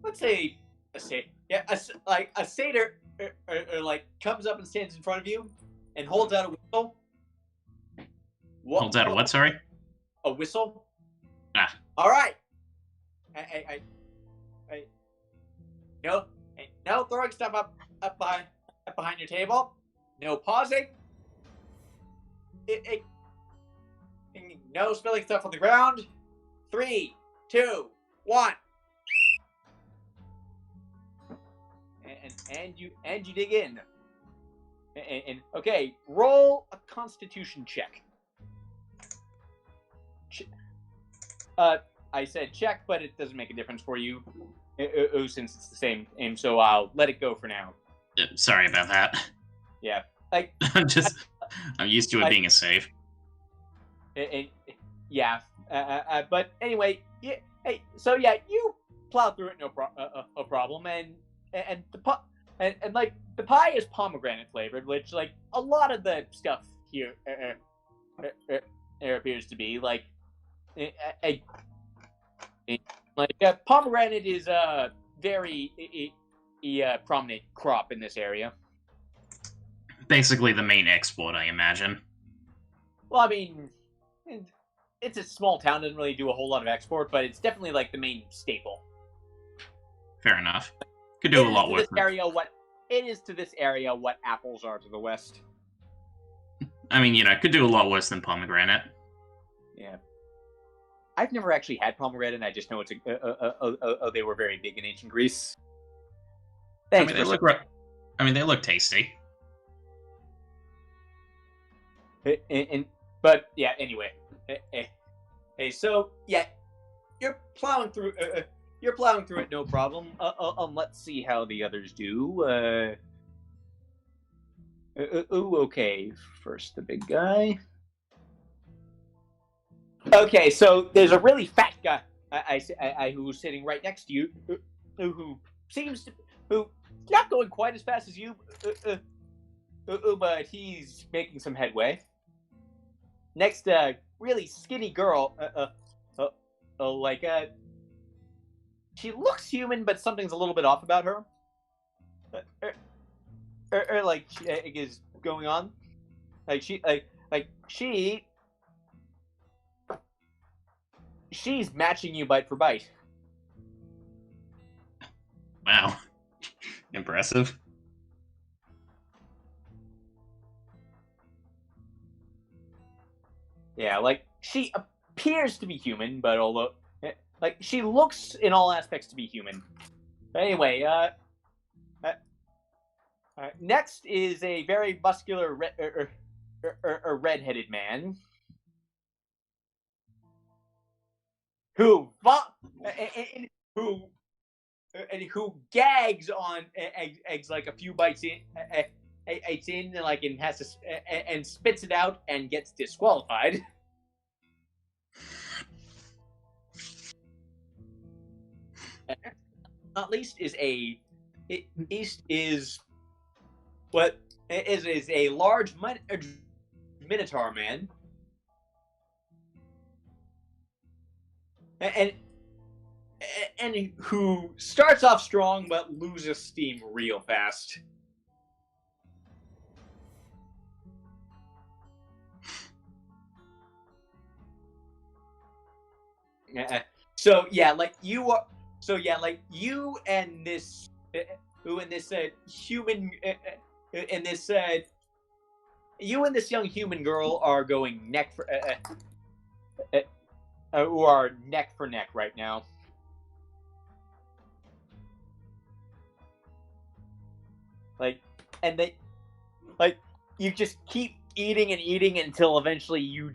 Let's say a satyr. Yeah, a satyr like comes up and stands in front of you and holds out a whistle. Holds out a what? Sorry. A whistle. Ah. All right. No throwing stuff up behind your table. No pausing. No spilling stuff on the ground. 3, 2, 1. And you dig in. And okay, roll a Constitution check. I said check, but it doesn't make a difference for you since it's the same aim. So I'll let it go for now. Sorry about that. Yeah, like I'm used to it being a save. Yeah, but anyway, yeah. Hey, so yeah, you plow through it no problem, and like the pie is pomegranate flavored, which like a lot of the stuff here appears to be like pomegranate is a very prominent crop in this area. Basically, the main export, I imagine. Well, I mean, it's a small town; doesn't really do a whole lot of export, but it's definitely like the main staple. Fair enough. Could do a lot worse. It is to this area what apples are to the west. I mean, could do a lot worse than pomegranate. Yeah. I've never actually had pomegranate, and I just know it's they were very big in ancient Greece. Thanks. I mean, they look tasty. But yeah, anyway. Hey, so yeah, you're plowing through. You're plowing through it, no problem. Let's see how the others do. Okay. First, the big guy. Okay, so there's a really fat guy who's sitting right next to you, who not going quite as fast as you, but he's making some headway. Next, really skinny girl, she looks human, but something's a little bit off about her. Is going on. She's matching you bite for bite. Wow. Impressive. Yeah, like, she appears to be human, but although, like, she looks in all aspects to be human. But anyway, next is a very muscular red-headed man who gags on eggs like a few bites in, and has to and spits it out and gets disqualified. Not least is a large minotaur man, and who starts off strong but loses steam real fast. So yeah, like you are. So yeah, like you and this human and this you and this young human girl are going neck for who are neck for neck right now. Like, and they, like, you just keep eating and eating until eventually you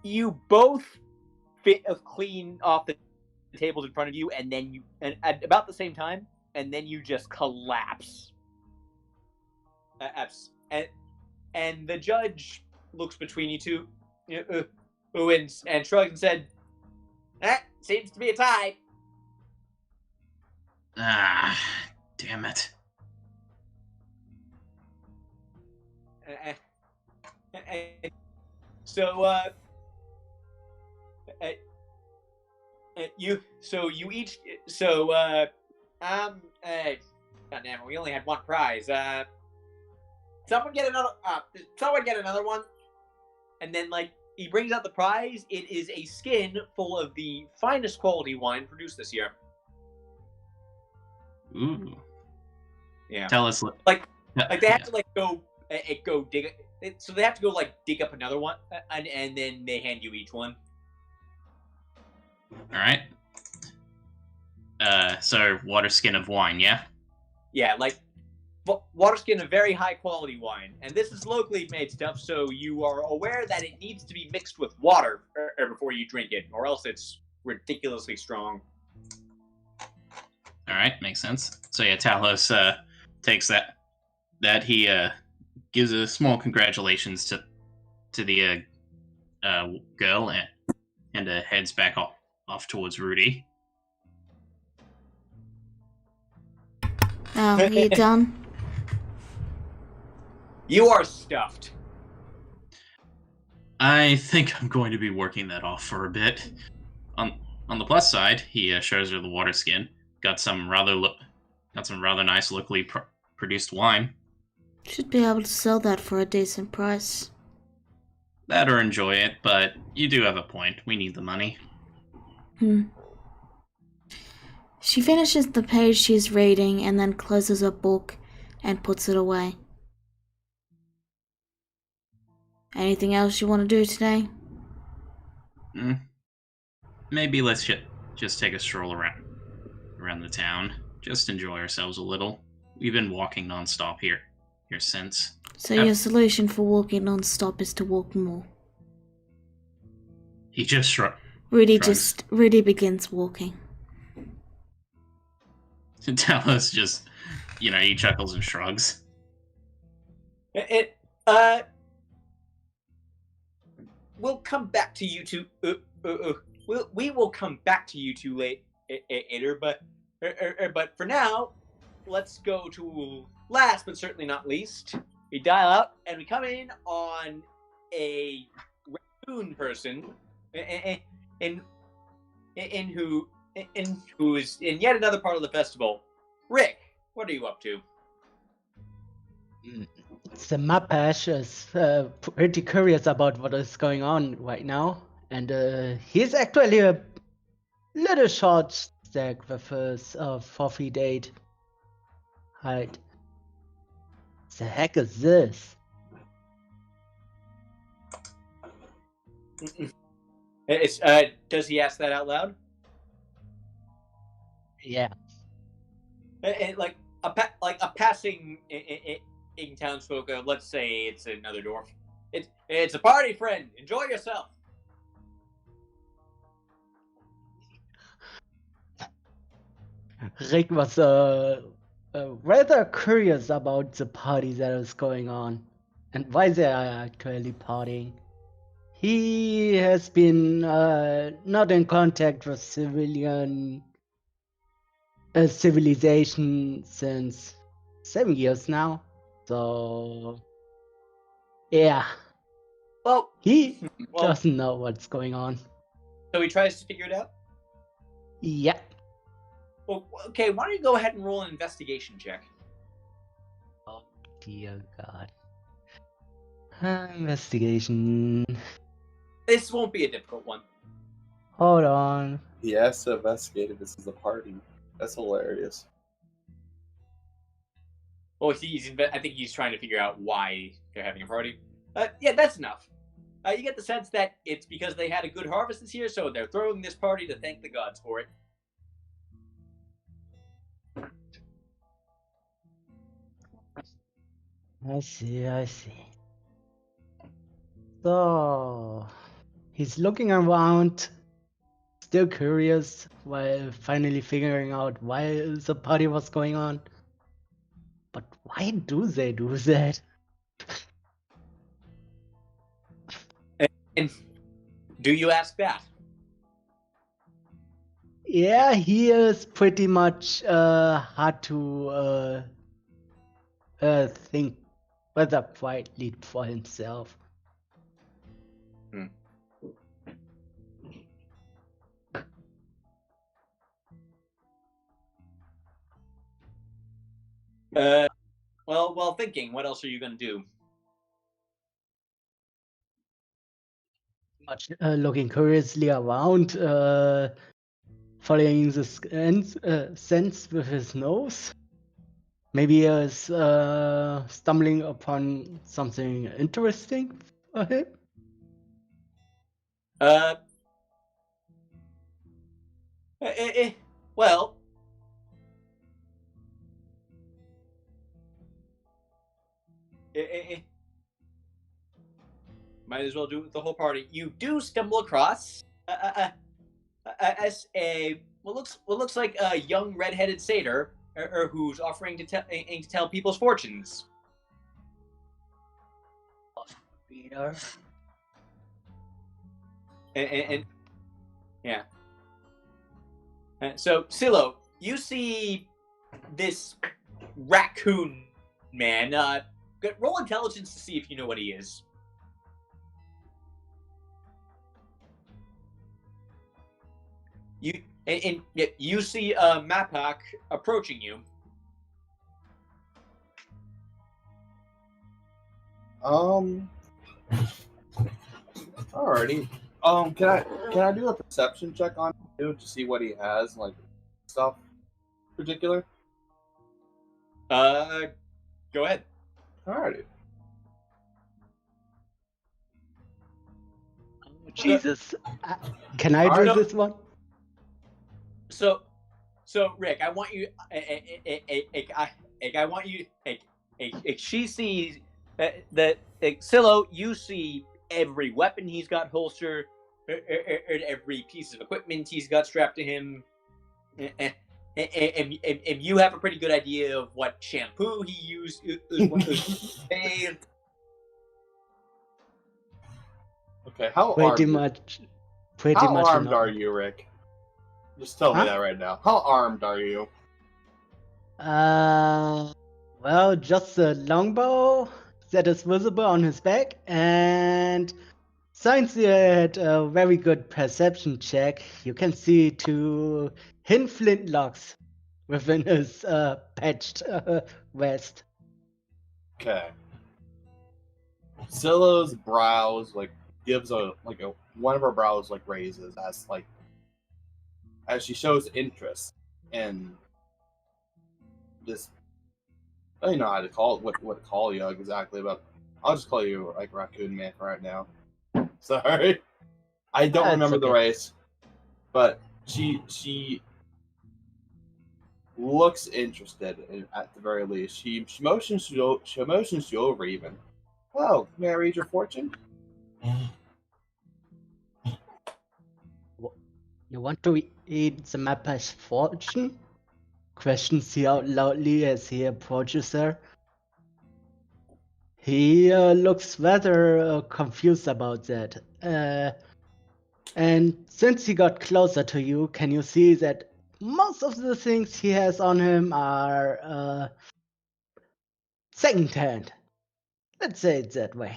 You both fit clean off the tables in front of you, and then you, and at about the same time, and then you just collapse. And the judge looks between you two, and shrugs and said, seems to be a tie. Ah, damn it. So, you each, goddamn it, we only had one prize. Someone get another one. And then, like, he brings out the prize. It is a skin full of the finest quality wine produced this year. Ooh. Yeah. Tell us. Like they have to like go dig it. So they have to go like dig up another one, and then they hand you each one. All right. So water skin of wine, yeah. Yeah, like water skin of very high quality wine, and this is locally made stuff. So you are aware that it needs to be mixed with water before you drink it, or else it's ridiculously strong. All right, makes sense. So yeah, Talos takes that he gives a small congratulations to the girl and heads back off towards Rudy. Oh, are you done? You are stuffed. I think I'm going to be working that off for a bit. On the plus side, he shows her the water skin. Got some rather nice locally produced wine. Should be able to sell that for a decent price. That or enjoy it, but you do have a point. We need the money. She finishes the page she's reading and then closes her book and puts it away. Anything else you want to do today? Maybe let's just take a stroll around the town. Just enjoy ourselves a little. We've been walking non-stop here since. So your solution for walking non-stop is to walk more. He just shrugs. Rudy begins walking. Talos just, he chuckles and shrugs. We'll come back to you two. We will come back to you two later, but for now, let's go to last but certainly not least. We dial up and we come in on a raccoon person, who is in yet another part of the festival. Rick, what are you up to? The Mapash is pretty curious about what is going on right now, and he's actually a little short stack with his forfeit date. Right. The heck is this? Does he ask that out loud? Yeah. Like a passing in townsfolk. Let's say it's another dwarf. It's a party, friend. Enjoy yourself. Rick was rather curious about the party that is going on and why they are actually partying. He has been not in contact with civilization since 7 years now. So, yeah. Well, he doesn't know what's going on. So he tries to figure it out? Yeah. Well, okay, why don't you go ahead and roll an investigation check? Oh, dear God. Investigation. This won't be a difficult one. Hold on. He has to investigate if this is a party. That's hilarious. Well, I think he's trying to figure out why they're having a party. Yeah, that's enough. You get the sense that it's because they had a good harvest this year, so they're throwing this party to thank the gods for it. I see. So, He's looking around, still curious, while finally figuring out why the party was going on. But why do they do that? And do you ask that? Yeah, he is pretty much hard to think whether quietly for himself. Well, while thinking, what else are you gonna do? Much looking curiously around, following the sense with his nose. Maybe he is stumbling upon something interesting for him. Well, might as well do it with the whole party. You do stumble across as a what looks like a young red-headed satyr, who's offering to tell people's fortunes. Peter. And yeah. So Silo, you see this raccoon man. Roll intelligence to see if you know what he is. You see Mapak approaching you. Alrighty. Can I do a perception check on him to see what he has, like stuff particular? Go ahead. Alrighty. Oh, Jesus. Can I do No. this one? So Rick, I want you. I want you. She sees that Silo. You see every weapon he's got holstered, every piece of equipment he's got strapped to him, and you have a pretty good idea of what shampoo he used. Okay, how Pretty armed? much. How armed enough. are you, Rick? Just tell me Huh? that right now. How armed are you? Well, just a longbow that is visible on his back, and since you had a very good perception check, you can see two hidden flintlocks within his patched vest. Okay. Silo's brows gives one of her brows raises as she shows interest in this. I don't know how to call it, what to call you exactly, but I'll just call you Raccoon Man for right now. Sorry, I don't That's remember the okay. race, but she looks interested at the very least. She motions you over even. Hello, may I read your fortune? You want to read the mapper's fortune? Questions he out loudly as he approaches her. He looks rather confused about that. And since he got closer to you, can you see that most of the things he has on him are secondhand? Let's say it that way.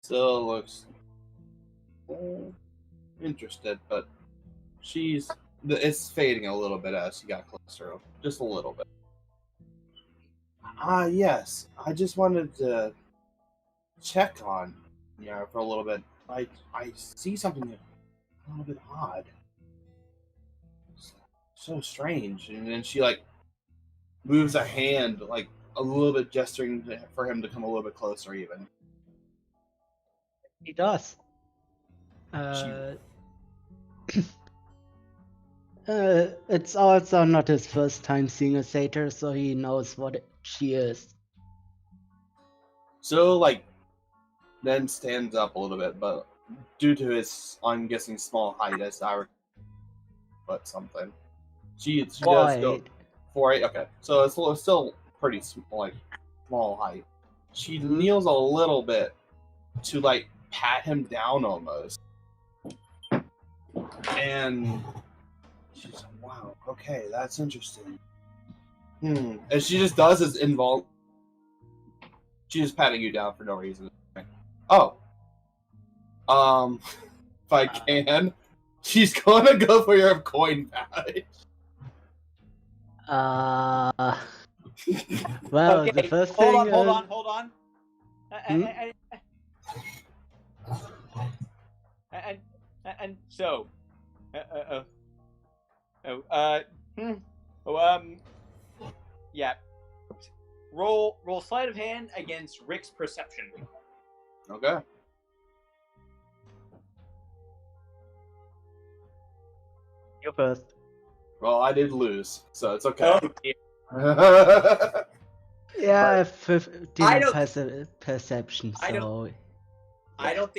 Still looks interested, but it's fading a little bit as she got closer, just a little bit. Yes, I just wanted to check on for a little bit. I see something a little bit odd, so strange, and then she moves a hand a little bit, gesturing for him to come a little bit closer even. He does. It's also not his first time seeing a satyr, so he knows what she is. So then stands up a little bit, but due to his, I'm guessing, small height, as I but something. She does go 4'8". Okay, so it's still pretty small height. She kneels a little bit to like pat him down almost, and she's like, "Wow, okay, that's interesting." And she just does this She's just patting you down for no reason. Oh, if I can, she's gonna go for your coin badge. Well, Okay, the first hold thing. Hold on. And so, yeah. Roll sleight of hand against Rick's perception. Okay. You first. Well, I did lose, so it's okay. Oh dear. Yeah, I have 15 perception, I so. I don't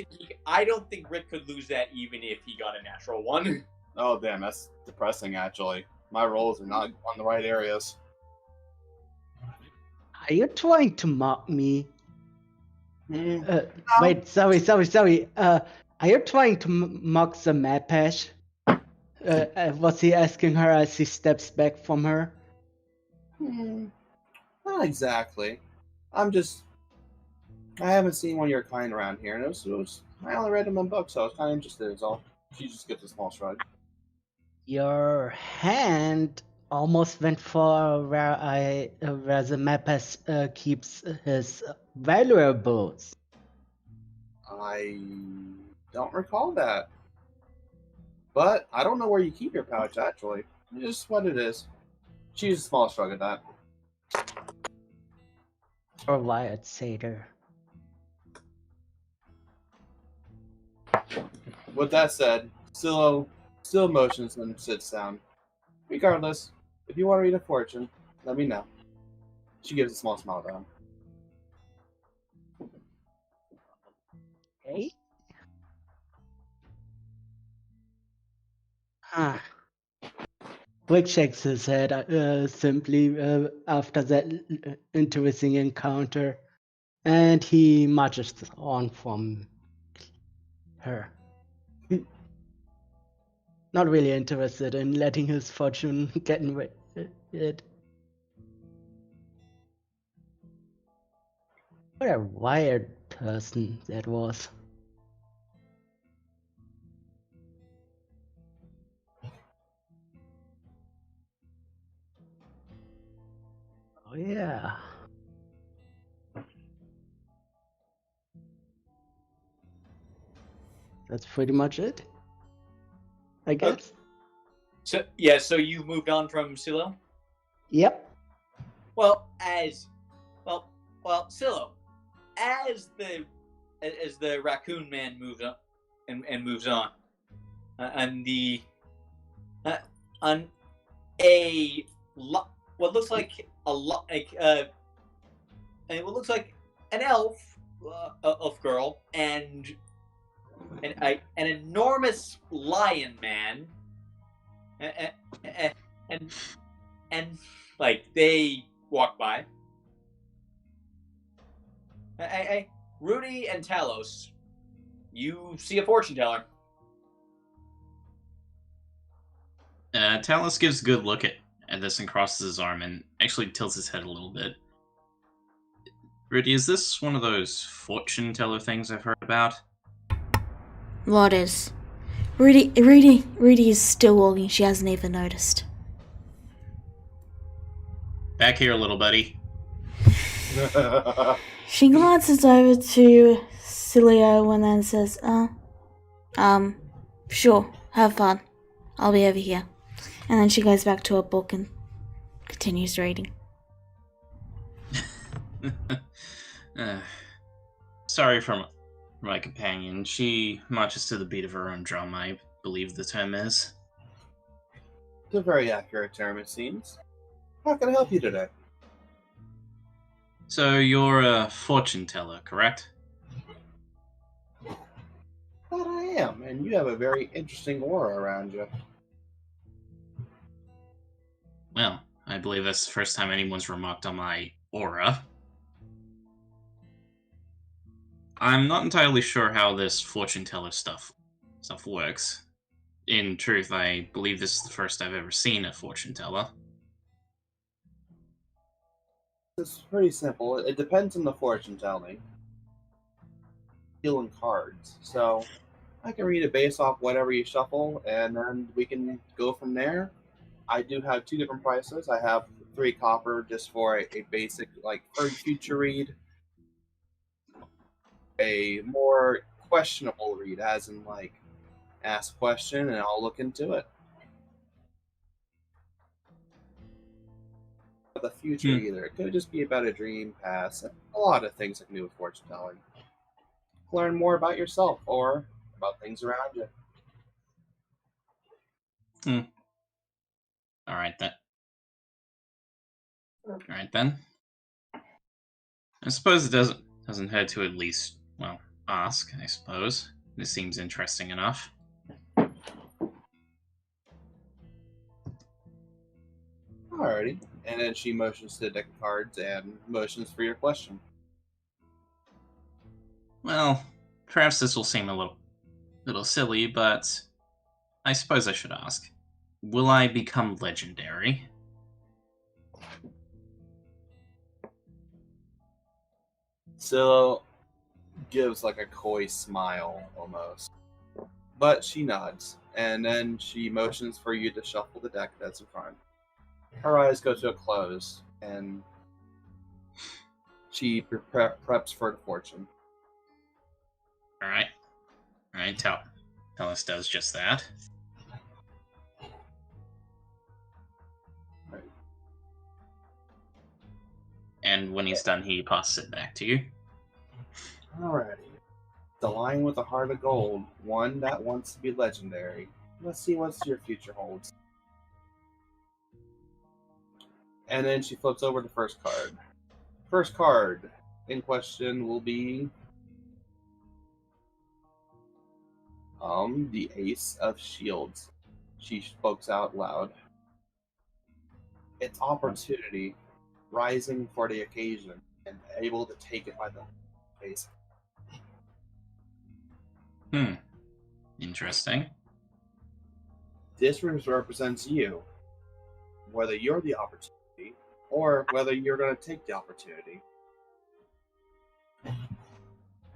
think Rick could lose that even if he got a natural one. Oh damn, that's depressing. Actually, my rolls are not on the right areas. Are you trying to mock me? No. Wait, sorry. Are you trying to mock the Mapesh? Was he asking her as he steps back from her? Not exactly. I haven't seen one of your kind around here, and I only read them in books, so I was kind of interested. Is all. She just gets a small shrug. Your hand almost went for where the Mapesh keeps his valuables. I don't recall that. But I don't know where you keep your pouch, actually. Just what it is. She's a small shrug at that. Or Wyatt Satyr. With that said, still motions and sits down. Regardless, if you want to read a fortune, let me know. She gives a small smile down. Okay. Huh. Rick shakes his head simply after that interesting encounter, and he marches on from her. Not really interested in letting his fortune get in it. What a wired person that was. Oh yeah. That's pretty much it, I guess. So you moved on from Silo? Yep. Well, Silo, as the raccoon man moves up and moves on, on what looks like an elf girl and an enormous lion man, and like they walk by. Rudy and Talos, you see a fortune teller. Talos gives a good look at this and crosses his arm and actually tilts his head a little bit. Rudy, is this one of those fortune teller things I've heard about? What is? Rudy is still walking. She hasn't even noticed. Back here, little buddy. She glances over to Cilio and then says, sure, have fun. I'll be over here. And then she goes back to her book and continues reading. Sorry for my companion. She marches to the beat of her own drum, I believe the term is. It's a very accurate term, it seems. How can I help you today? So you're a fortune teller, correct? am, and you have a very interesting aura around you. Well, I believe that's the first time anyone's remarked on my aura. I'm not entirely sure how this fortune teller stuff works. In truth, I believe this is the first I've ever seen a fortune teller. It's pretty simple. It depends on the fortune telling. Dealing cards. So I can read it based off whatever you shuffle, and then we can go from there. I do have two different prices. I have 3 copper just for a basic, like, future read. A more questionable read, as in, like, ask a question and I'll look into it. The future either. It could just be about a dream, past, and a lot of things that can do with fortune telling. Learn more about yourself or about things around you. Alright then. I suppose it doesn't hurt to at least, well, ask, I suppose. This seems interesting enough. Alrighty. And then she motions to the deck of cards and motions for your question. Well, perhaps this will seem a little silly, but I suppose I should ask. Will I become legendary? Scylla gives like a coy smile almost. But she nods, and then she motions for you to shuffle the deck that's in front. Her eyes go to a close, and she preps for the fortune. Alright, Tellus does just that. Right. And when he's done, he passes it back to you. Alrighty. The lion with a heart of gold, one that wants to be legendary. Let's see what your future holds. And then she flips over the first card. First card in question will be the Ace of Shields. She spoke out loud. It's opportunity, rising for the occasion, and able to take it by the face. Interesting. This represents you, whether you're the opportunity or whether you're going to take the opportunity.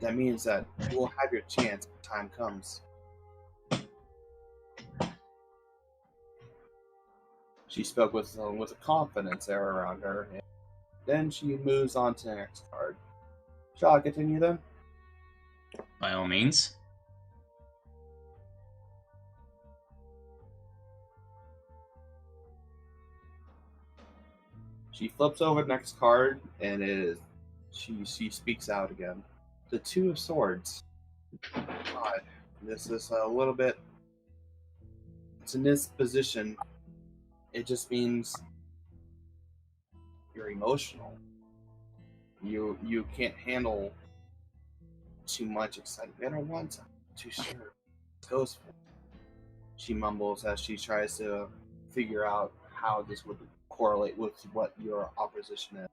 That means that you will have your chance when time comes. She spoke with a confidence there around her. And then she moves on to the next card. Shall I continue then? By all means. She flips over the next card, and she speaks out again. The Two of Swords. God, this is a little bit. It's in this position. It just means you're emotional. You can't handle too much excitement at once. I'm too sure. It goes for. She mumbles as she tries to figure out how this would correlate with what your opposition is.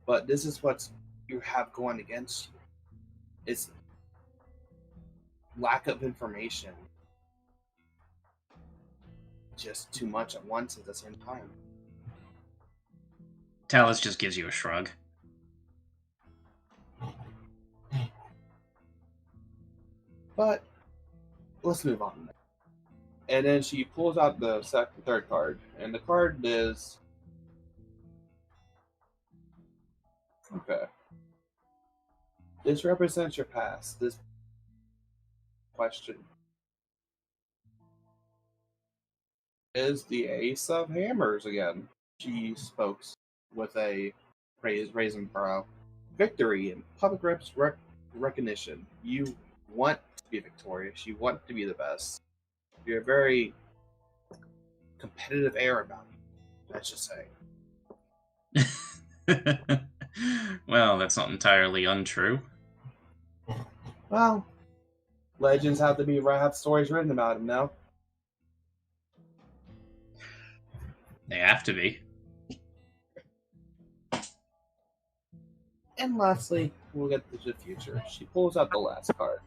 But this is what you have going against you. It's lack of information. Just too much at once at the same time. Talus just gives you a shrug. But let's move on. And then she pulls out the third card, and the card is okay. This represents your past. This question is the Ace of Hammers again. She spoke with a raising brow. Victory and public recognition. You want to be victorious. You want to be the best. You're a very competitive air about you, let's just say. Well, that's not entirely untrue. Well, Legends have stories written about him now. They have to be. And lastly, we'll get to the future. She pulls out the last card.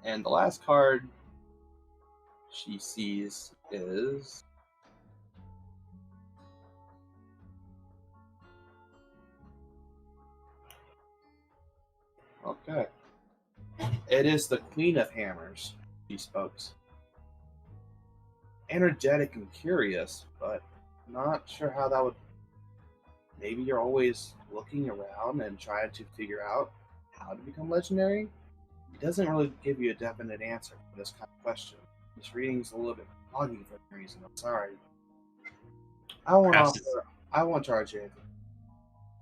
And the last card she sees is... Okay. It is the Queen of Hammers, she spokes. Energetic and curious, but not sure how that would... Maybe you're always looking around and trying to figure out how to become legendary? It doesn't really give you a definite answer for this kind of question. This reading's a little bit foggy for some reason. I'm sorry. I won't charge you anything.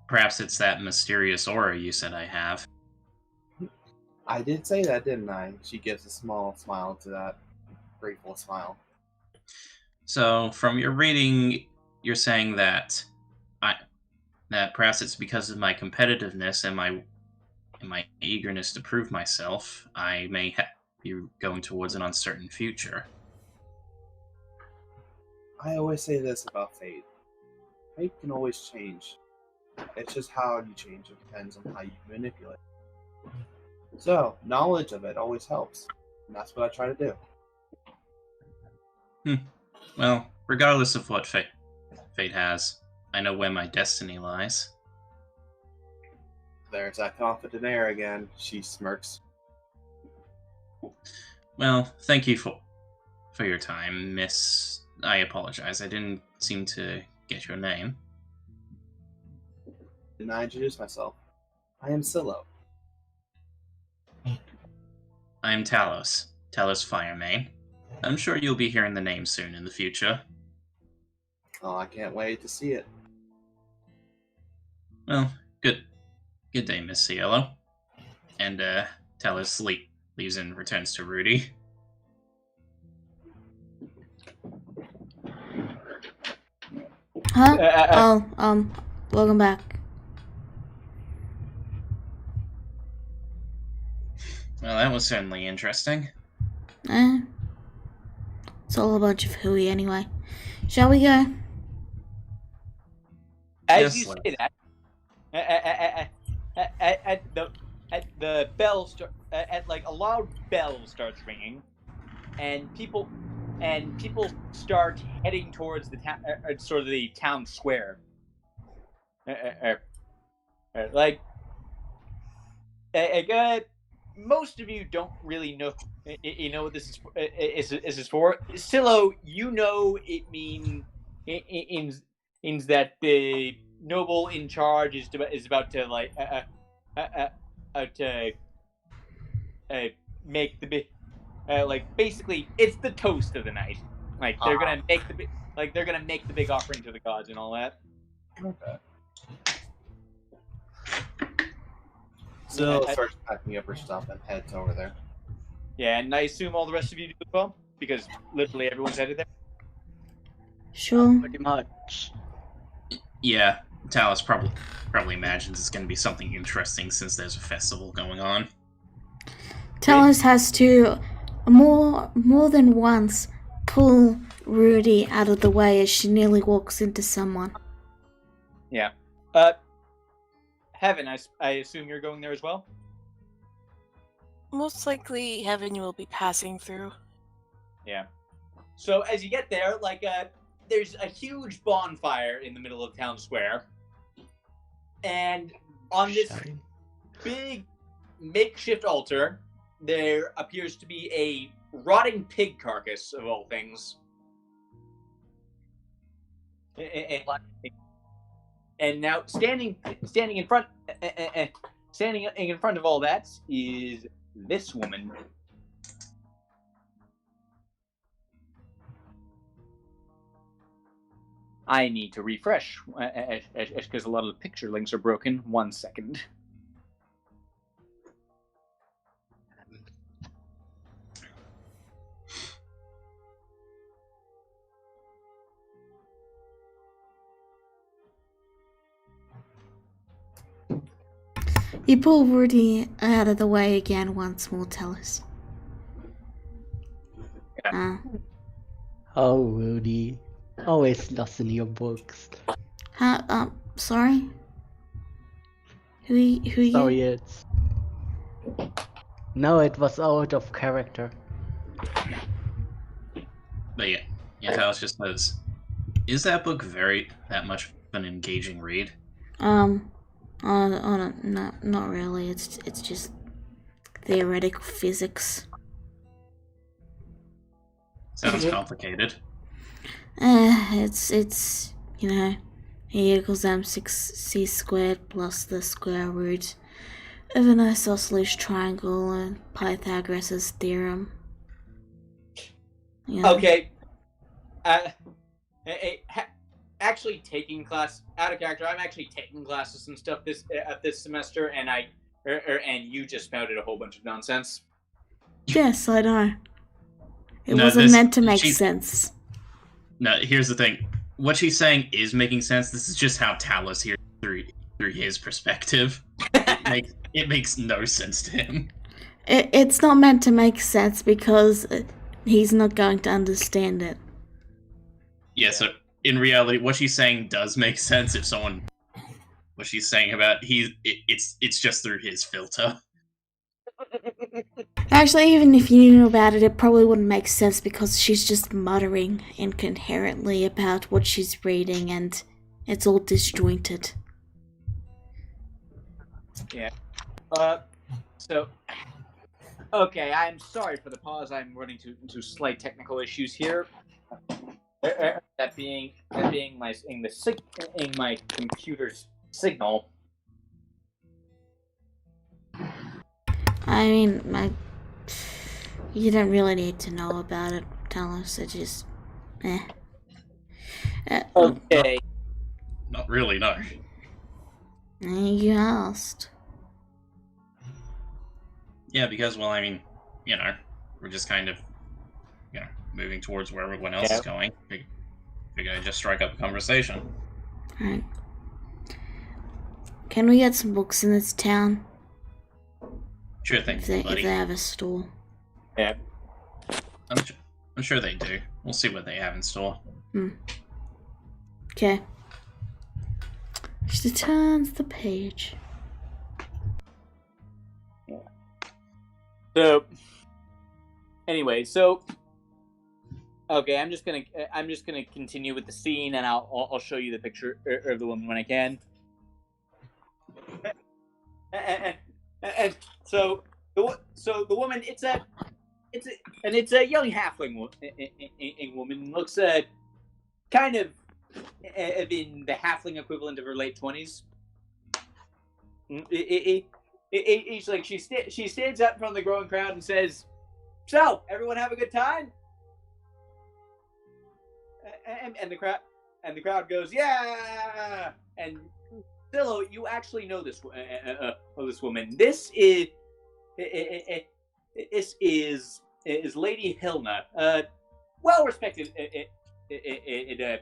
Perhaps it's that mysterious aura you said I have. I did say that, didn't I? She gives a small smile to that grateful smile. So, from your reading, you're saying that that perhaps it's because of my competitiveness and my eagerness to prove myself, I may be going towards an uncertain future. I always say this about fate. Fate can always change. It's just how you change. It depends on how you manipulate. So, knowledge of it always helps. And that's what I try to do. Well, regardless of what fate has, I know where my destiny lies. There's that confident air again. She smirks. Well, thank you for your time, Miss. I apologize. I didn't seem to get your name. Didn't I introduce myself? I am Silo. I am Talos Firemane. I'm sure you'll be hearing the name soon in the future. Oh, I can't wait to see it. Well, good day, Miss Cielo. And Talos leaves and returns to Rudy. Huh? Welcome back. Well, that was certainly interesting. It's all a bunch of hooey anyway. Shall we go? As Yes, you let's. say that, at the bell like a loud bell starts ringing, and people start heading towards the town, sort of the town square. Most of you don't really know. You know what this is for. Silo, you know it means that the noble in charge is about to make the big basically it's the toast of the night. Like they're gonna make the big offering to the gods and all that. Okay. So starts packing up her stuff and heads over there. Yeah, and I assume all the rest of you do as well, because literally everyone's headed there. Sure. Pretty much. Yeah, Talos probably imagines it's going to be something interesting since there's a festival going on. Talos has to more than once pull Rudy out of the way as she nearly walks into someone. Yeah. Heaven, I assume you're going there as well? Most likely, Heaven will be passing through. Yeah. So as you get there, there's a huge bonfire in the middle of town square. And on this big makeshift altar, there appears to be a rotting pig carcass, of all things. And now standing in front of all that is this woman. I need to refresh because a lot of the picture links are broken. 1 second. You pull Rudy out of the way again once more, Talos. Oh, Rudy. Always lost in your books. Sorry? Who are you? Sorry, it's... No, it was out of character. But yeah, Talos just says, "Is that book that much of an engaging read?" Not really. It's just theoretical physics. Sounds complicated. It's E equals mc squared plus the square root of an isosceles triangle and Pythagoras' theorem. Okay. Actually taking class out of character. I'm actually taking classes and stuff this semester, and and you just spouted a whole bunch of nonsense. Yes, I know. It wasn't meant to make sense. No, here's the thing. What she's saying is making sense. This is just how Talos hears through his perspective. It makes no sense to him. It's not meant to make sense because he's not going to understand it. Yeah, so in reality, what she's saying does make sense if someone... What she's saying about it's just through his filter. Actually, even if you knew about it, it probably wouldn't make sense because she's just muttering incoherently about what she's reading and it's all disjointed. Yeah. So... Okay, I'm sorry for the pause. I'm running into slight technical issues here. That being my computer's signal. I mean, you don't really need to know about it, Talos. It just, Okay. Not really, no. You asked. Yeah, because, well, I mean, we're just kind of, moving towards where everyone else is going. We're gonna just strike up a conversation. Alright. Can we get some books in this town? Sure thing, If buddy. they have a store. Yeah. I'm sure they do. We'll see what they have in store. Okay. She turns the page. So, anyway, okay, I'm just gonna continue with the scene, and I'll show you the picture of the woman when I can. And so the woman, it's a young halfling woman. Looks kind of in the halfling equivalent of her late 20s. It's like she stands up in front of the growing crowd and says, "So, everyone have a good time?" And the crowd goes, "Yeah!" And Zillow, you actually know this woman. This is Lady Hilna, well-respected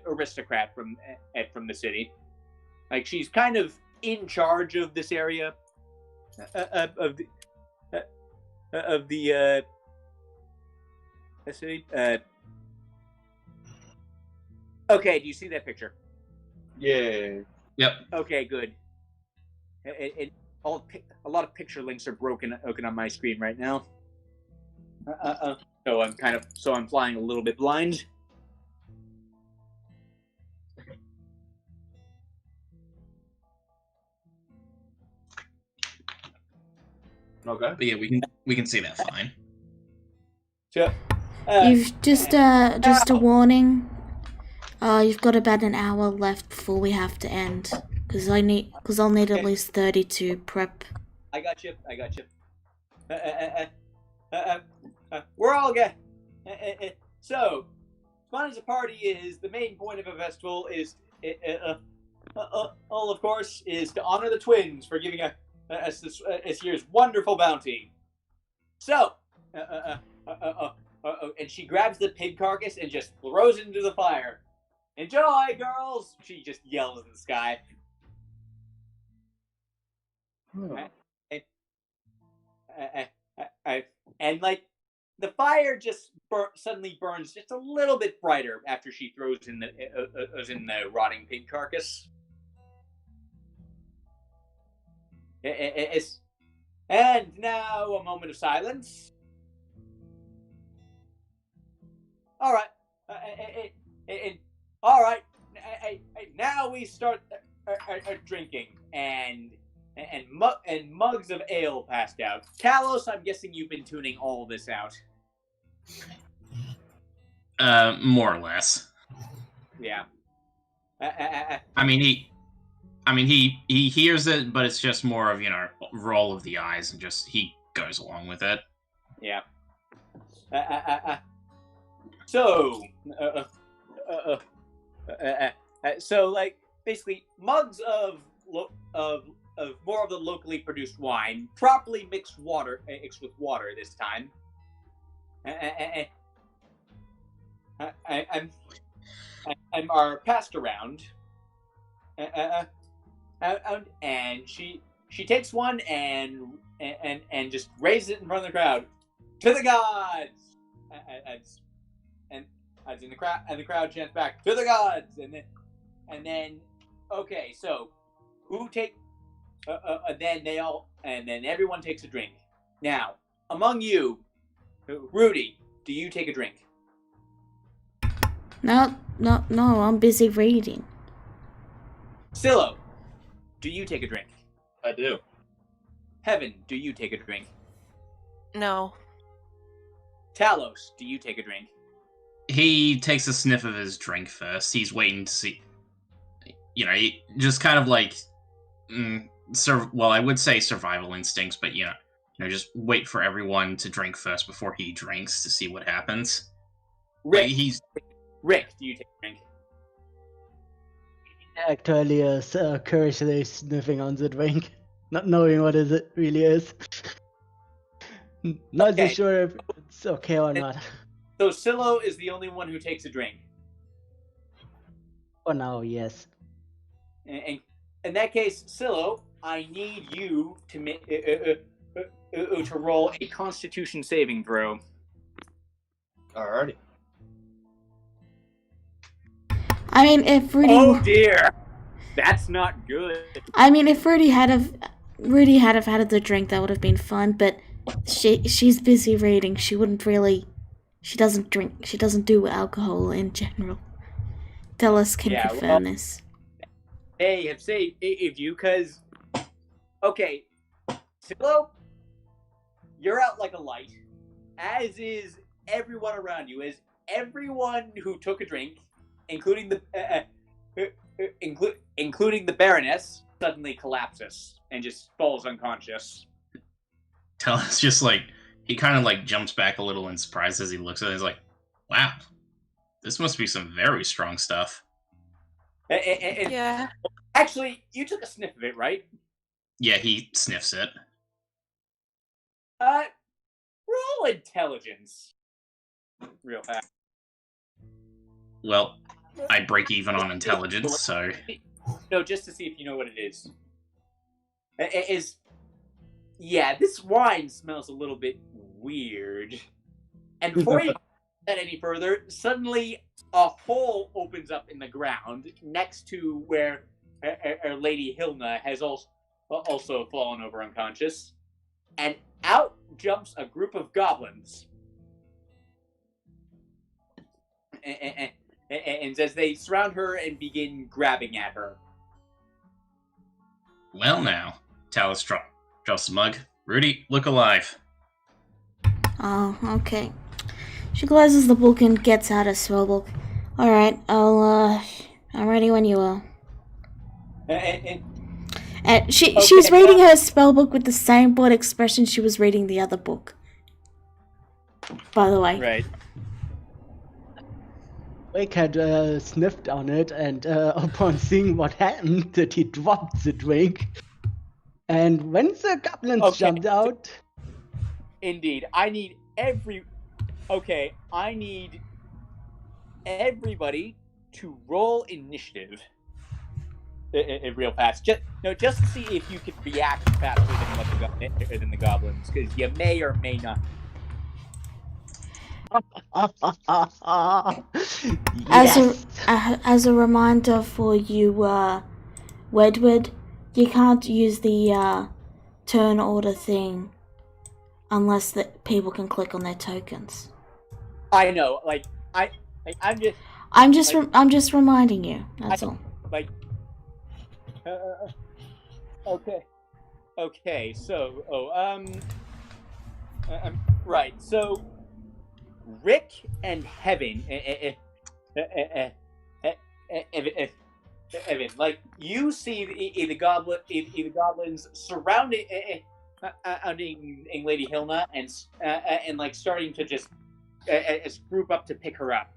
aristocrat from the city. Like, she's kind of in charge of this area. Of the city. Okay, do you see that picture? Yeah. Yep. Okay, good. A lot of picture links are broken on my screen right now. So I'm flying a little bit blind. Okay. But yeah, we can see that fine. So, You've just a warning. You've got about an hour left before we have to end, because I'll need at least 30 to prep. I got you. We're all good. So, fun as a party is the main point of a festival is, all of course, is to honor the twins for giving us this year's wonderful bounty. So, and she grabs the pig carcass and just throws it into the fire. "Enjoy, girls!" She just yells in the sky. And like the fire just suddenly burns just a little bit brighter after she throws in the rotting pig carcass. And now a moment of silence. All right. All right. Now we start drinking, and mugs of ale passed out. Talos, I'm guessing you've been tuning all this out. More or less. Yeah. I mean, he hears it, but it's just more of, roll of the eyes, and just he goes along with it. Yeah. So, like, basically, mugs of more of the locally produced wine, properly mixed with water this time. Are passed around. And she takes one and just raises it in front of the crowd. To the gods! And the crowd chants back, to the gods! And then okay, so who take then everyone takes a drink. Now, among you, Rudy, do you take a drink? No, I'm busy reading. Silo, do you take a drink? I do. Heaven, do you take a drink? No. Talos, do you take a drink? He takes a sniff of his drink first. He's waiting to see. He just kind of like, I would say survival instincts, but just wait for everyone to drink first before he drinks to see what happens. Rick, do you take a drink? Actually, curiously sniffing on the drink, not knowing what it really is. Not so sure if it's okay or not. So Silo is the only one who takes a drink. For now, yes. And in that case, Silo, I need you to roll a Constitution saving throw. Alrighty. I mean, if Rudy... Oh dear! That's not good. I mean, if Rudy had had the drink, that would have been fun, but she's busy reading. She wouldn't really... She doesn't drink. She doesn't do alcohol in general. Dallas can confirm this. Hey, have saved you, because... Okay, Silo, you're out like a light, as is everyone around you, as everyone who took a drink, including the Baroness, suddenly collapses and just falls unconscious. Talos just like, he kind of like jumps back a little in surprise as he looks at it. He's like, wow, this must be some very strong stuff. Yeah. Actually, you took a sniff of it, right? Yeah, he sniffs it. Roll intelligence. Real fast. Well, I break even on intelligence, so... No, just to see if you know what it is. Yeah, this wine smells a little bit weird. And before you get any further, suddenly a hole opens up in the ground next to where Lady Hilna has also fallen over unconscious. And out jumps a group of goblins. And as they surround her and begin grabbing at her. Well now, Talos drops the mug. Rudy, look alive. Oh, okay. She closes the book and gets out a spellbook. Alright, I'm ready when you are. She's reading her spellbook with the same bored expression she was reading the other book. By the way. Right. Wake had sniffed on it, and upon seeing what happened, that he dropped the drink. And when the goblins jumped out... Indeed. I need everybody to roll initiative. Real fast. Just to see if you can react faster than the goblins, because you may or may not. Yes. As a reminder for you, Wedward, you can't use the turn order thing unless the people can click on their tokens. I know, like I'm just I'm just reminding you. That's all. like. Okay. So, right. So, Rick and Heaven, Evan, like you see the goblins surrounding Lady Hilna and like starting to just group up to pick her up.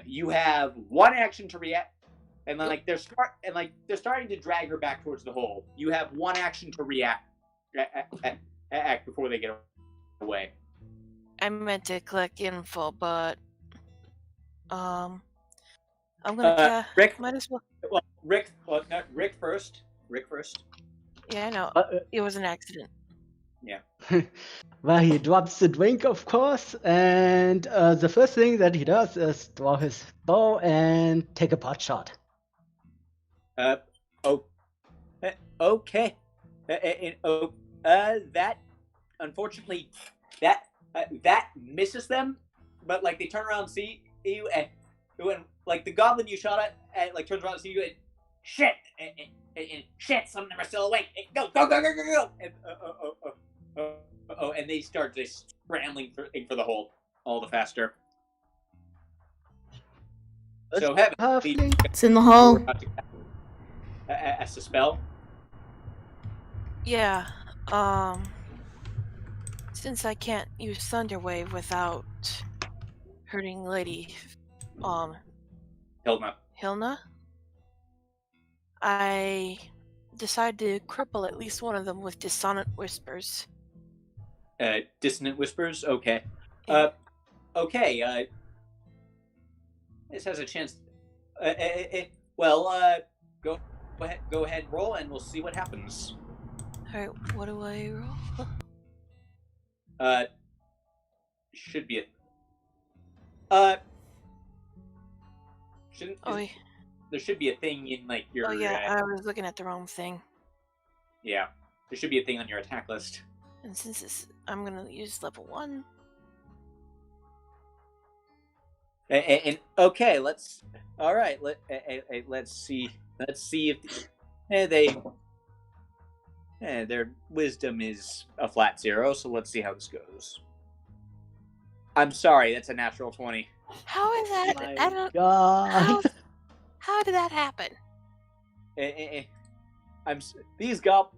You have one action to react, and like they're starting to drag her back towards the hole. You have one action to react act before they get away. I meant to click info, but I'm gonna Rick. might as well. Well, Rick first. Rick first. Yeah, I know. It was an accident. Yeah. Well, he drops the drink, of course, and the first thing that he does is draw his bow and take a pot shot. Okay. That unfortunately that misses them, but like they turn around and see you, and like the goblin you shot at like turns around and see you, and shit, and shit, some of them are still awake. Go, and and they start just scrambling for the hole all the faster. So Heaven, It's in the hole. As a spell. Yeah. Since I can't use Thunderwave without hurting Lady Hilna, I decide to cripple at least one of them with Dissonant Whispers. Dissonant Whispers? Okay. Okay, this has a chance. Well, go ahead, roll, and we'll see what happens. Alright, what do I roll? Should be there should be a thing in like your. Oh yeah, I was looking at the wrong thing. Yeah, there should be a thing on your attack list. And since I'm gonna use level 1. And okay, let's see if their wisdom is a flat 0, so let's see how this goes. I'm sorry, that's a natural 20. How is that? I don't. God. How did that happen? These goblins.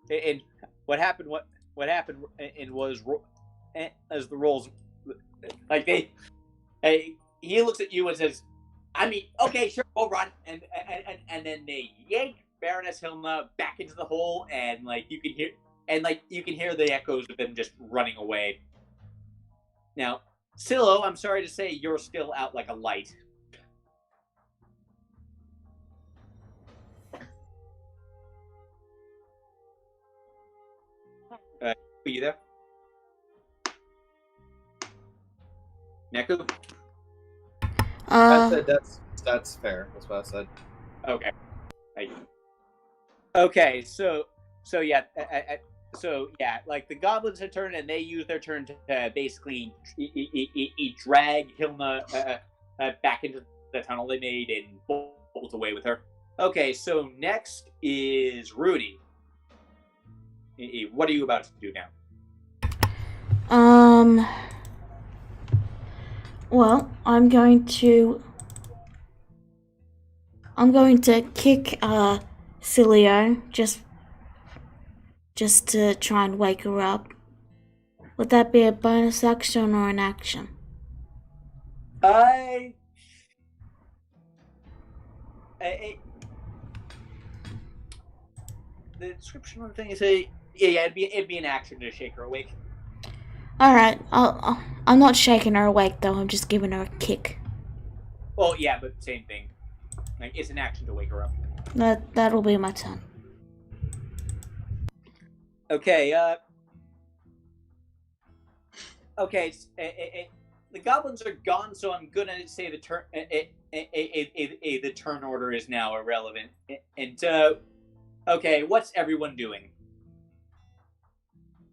And what happened? What happened? And was as the rolls, like he looks at you and says, "I mean, okay, sure, we'll run." And then they yank Baroness Hilna back into the hole, and you can hear the echoes of them just running away. Now, Silo, I'm sorry to say, you're still out like a light. Are you there? Neku? I said that's fair. That's what I said. Okay. Okay, so yeah, like the goblins had turned, and they used their turn to basically drag Hilna back into the tunnel they made and bolt away with her. Okay, so next is Rudy. What are you about to do now? Well, I'm going to kick Cilio just to try and wake her up. Would that be a bonus action or an action? The description of the thing is it'd be an action to shake her awake. All right, I'm not shaking her awake though. I'm just giving her a kick. Well, yeah, but same thing. Like it's an action to wake her up. That'll be my turn. Okay. Okay, the goblins are gone, so I'm gonna say the turn. The turn order is now irrelevant. And okay, what's everyone doing?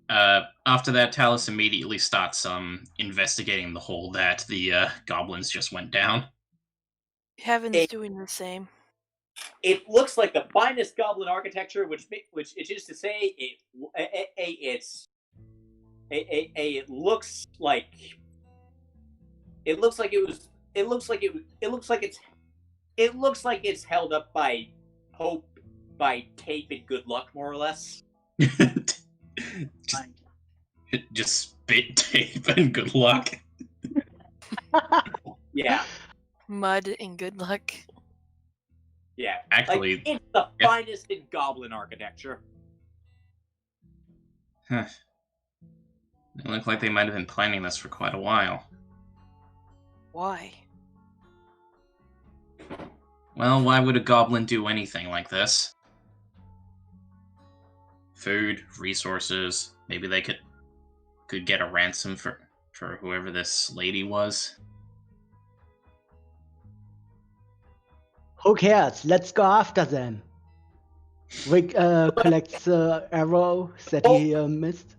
After that, Talus immediately starts investigating the hole that the goblins just went down. Heaven's doing the same. It looks like the finest goblin architecture, which it is to say, it looks like it's held up by hope, by tape, and good luck, more or less. just spit tape and good luck. Yeah. Mud and good luck. Yeah. Actually, it's the finest in goblin architecture. Huh. It looked like they might have been planning this for quite a while. Why? Well, why would a goblin do anything like this? Food, resources, maybe they could get a ransom for whoever this lady was. Who cares? Let's go after them. Rick collects the arrow that he missed.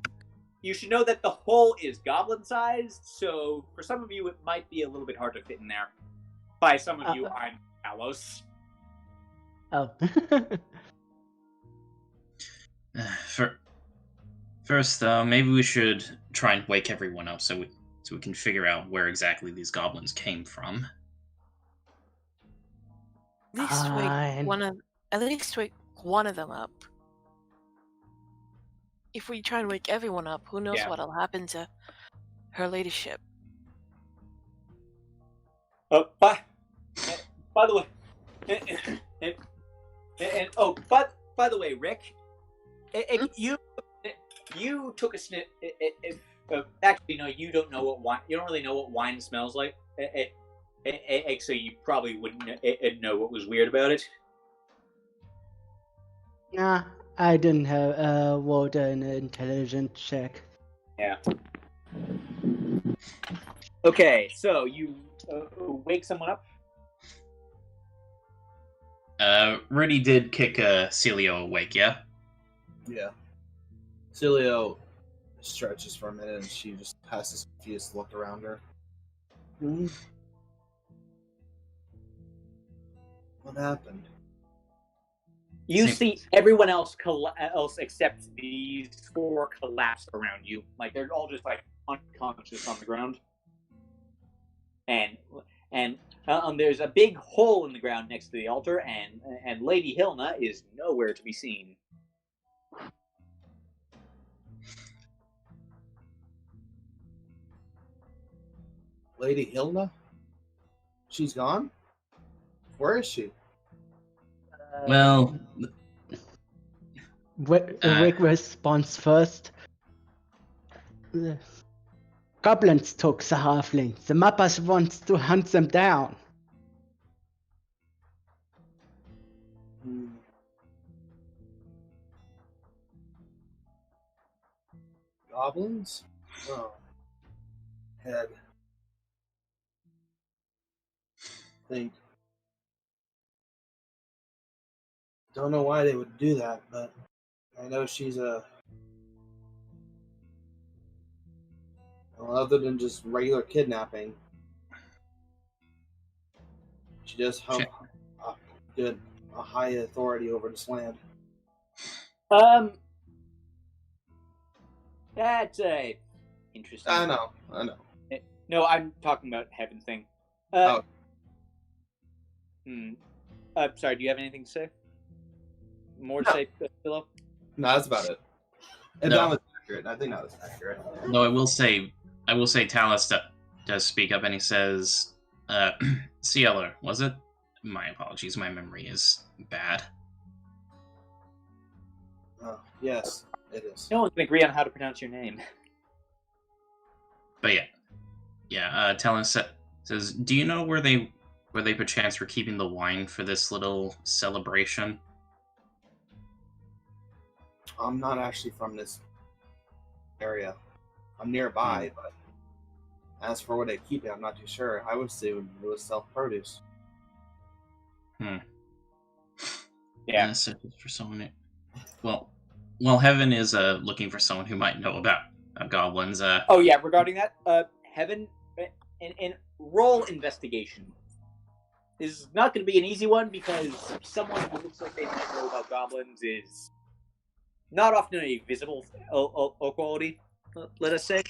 You should know that the hole is goblin-sized, so for some of you it might be a little bit hard to fit in there. By some of you, I'm Talos. Oh. First, maybe we should try and wake everyone up so we can figure out where exactly these goblins came from. At least wake one of them up. If we try and wake everyone up, who knows what'll happen to her ladyship. By the way, by the way, Rick, you took a sniff. Actually, no, you don't know what wine. You don't really know what wine smells like. So you probably wouldn't know what was weird about it. Nah, I didn't have rolled an intelligence check. Yeah. Okay, so you wake someone up. Rudy did kick Celio awake, yeah? Yeah. Celio stretches for a minute and she just has this confused look around her. What happened? You see everyone else except these four collapse around you. Like they're all just like unconscious on the ground. And there's a big hole in the ground next to the altar, and Lady Hilna is nowhere to be seen. Lady Hilna? She's gone? Where is she? Well, Rick responds first. Goblins took the halfling. The Mappas wants to hunt them down. Goblins? Oh. Head. Think. Don't know why they would do that, but I know she's a... Well, other than just regular kidnapping, she does have a high authority over this land. That's interesting. I know. No, I'm talking about Heaven's thing. Sorry, do you have anything to say? More to say, Philip? No, that's about it. And No. that was accurate. I think that was accurate. no, I will say Talus does speak up, and he says, Cielo, was it? My apologies, my memory is bad. Oh, yes, it is. No one can agree on how to pronounce your name. But Talus says, do you know where they perchance were keeping the wine for this little celebration? I'm not actually from this area. I'm nearby, but As for where they keep it, I'm not too sure. I would assume it was self-produced. Yeah. So for someone well, Heaven is looking for someone who might know about goblins. Oh yeah, regarding that, Heaven, and roll investigation. This is not going to be an easy one because someone who looks like they might know about goblins is not often a visible quality. Let us say.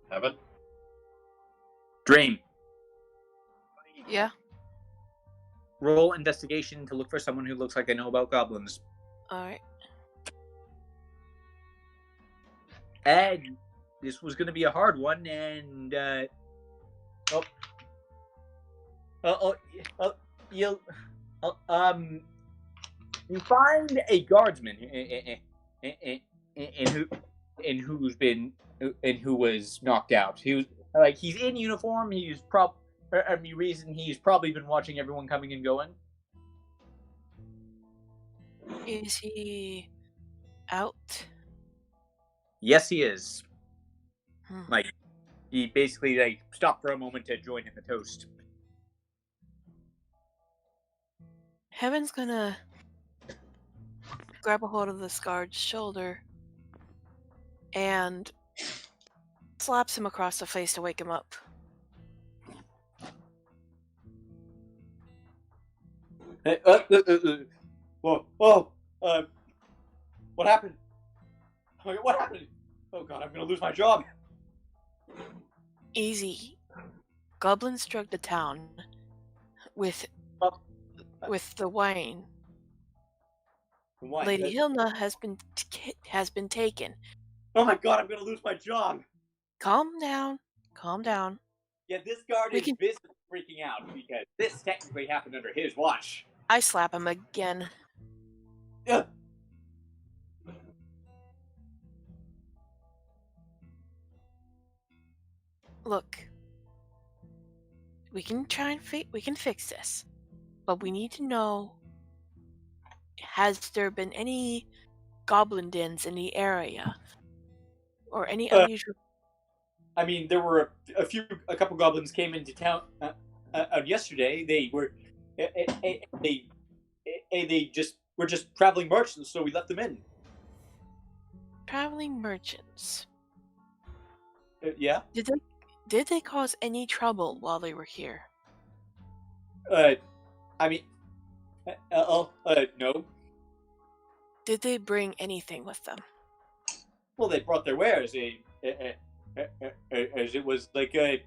Heaven? Dream. Yeah. Roll investigation to look for someone who looks like they know about goblins. All right. And this was going to be a hard one, and you find a guardsman who was knocked out. He was he's in uniform. He's he's probably been watching everyone coming and going. Is he out? Yes, he is. Hmm. He basically stopped for a moment to join in the toast. Heaven's gonna grab a hold of this guard's shoulder and slaps him across the face to wake him up. What happened? What happened? Oh God, I'm gonna lose my job. Easy. Goblins struck the town with the wine. Why? Lady Hilna has been taken. Oh my God, I'm gonna lose my job. Calm down. Calm down. Yeah, this guard is busy freaking out because this technically happened under his watch. I slap him again. Ugh. Look, we can try and we can fix this, but we need to know: has there been any goblin dens in the area, or any unusual? I mean, there were a couple goblins came into town yesterday. They were they just were just traveling merchants, so we let them in. Traveling merchants. Yeah. Did they cause any trouble while they were here? I mean, no. Did they bring anything with them? Well, they brought their wares. As it was like a